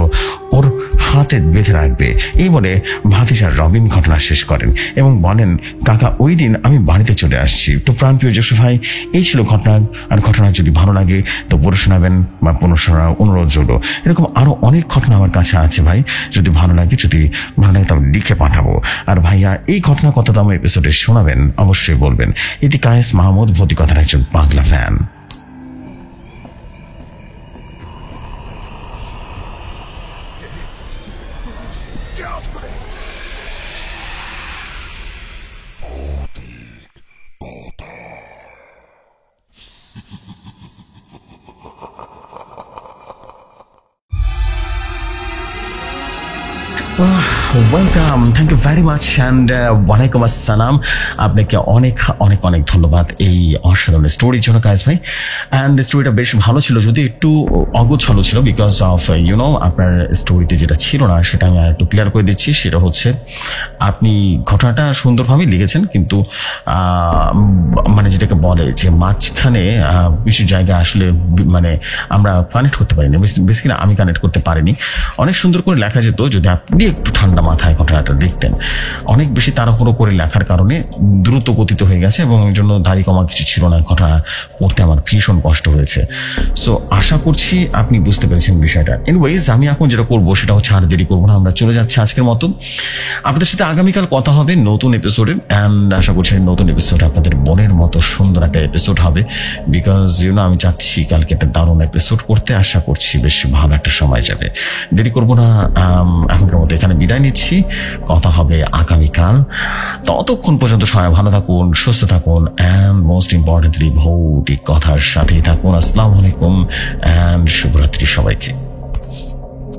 ওর হাতে বেঁধে রাখবে। এই বলে ভাতিজা রবিন ঘটনা শেষ করেন এবং বলেন, কাকা ওই দিন আমি বাড়িতে চলে আসছি। তো প্রাণপ্রিয় জোসেফ ভাই, এই ছিল ঘটনা। আর ঘটনা যদি ভালো লাগে তো পড়ে শোনাবেন বা পুনঃশোনার অনুরোধ রইল। এরকম আরো অনেক ঘটনা আমার কাছে আছে ভাই, যদি ভালো লাগে তাহলে লিখে পাঠাবো। আর ভাইয়া এই ঘটনা কতটা আমার এপিসোডে শোনাবেন অবশ্যই বলবেন। এটি কায়েস মাহমুদ, ভৌতিকতার একজন Bangla fan. Welcome, thank you very much and ওয়ালাইকুম আসসালাম। আপনাকে অনেক অনেক অনেক ধন্যবাদ এই অসাধারণ স্টোরির জন্য কায়েস ভাই। অ্যান্ড স্টোরিটা বেশ ভালো ছিল, যদি একটু অগোছালো ছিল বিকজ অফ আপনার স্টোরিতে যেটা ছিল না সেটা আমি আর একটু ক্লিয়ার করে দিচ্ছি। সেটা হচ্ছে আপনি ঘটনাটা সুন্দরভাবে লিখেছেন, কিন্তু মানে যেটাকে বলে যে মাঝখানে কিছু জায়গায় আসলে মানে আমরা কানেক্ট করতে পারিনি, বেসিক্যালি আমি কানেক্ট করতে পারিনি। অনেক সুন্দর করে লেখা যেত যদি আপনি একটু ঠান্ডা মাথায় ঘটনাটা দেখতেন। অনেক বেশি তাড়াহুড়ো করে লেখার কারণে দ্রুত গতিত হয়ে গেছে এবং এর জন্য দাড়ি কমা কিছু ছিল না, ঘটনা পড়তে আমার ভীষণ কষ্ট হয়েছে। সো আশা করছি আপনি বুঝতে পেরেছেন বিষয়টা। এনিওয়েজ আমি এখন যেটা করবো সেটা হচ্ছে আর দেরি করবো না, আমরা চলে যাচ্ছি আজকের মতো। আপনাদের সাথে আগামীকাল কথা হবে নতুন এপিসোডে, অ্যান্ড আশা করছি নতুন এপিসোড আপনাদের মনের মতো সুন্দর একটা এপিসোড হবে, বিকজ আমি চাচ্ছি কালকে একটা দারুণ এপিসোড করতে। আশা করছি বেশ ভালো একটা সময় যাবে। দেরি করবো না, এখনকার মতো এখানে বিদায় নিচ্ছি। কথা হবে আগামীকাল। ততক্ষণ পর্যন্ত সবাই ভালো থাকুন, সুস্থ থাকুন, অ্যান্ড মোস্ট ইম্পর্টেন্টলি ভৌতিক কথার সাথেই থাকুন। আসসালামু আলাইকুম অ্যান্ড শুভরাত্রি সবাইকে।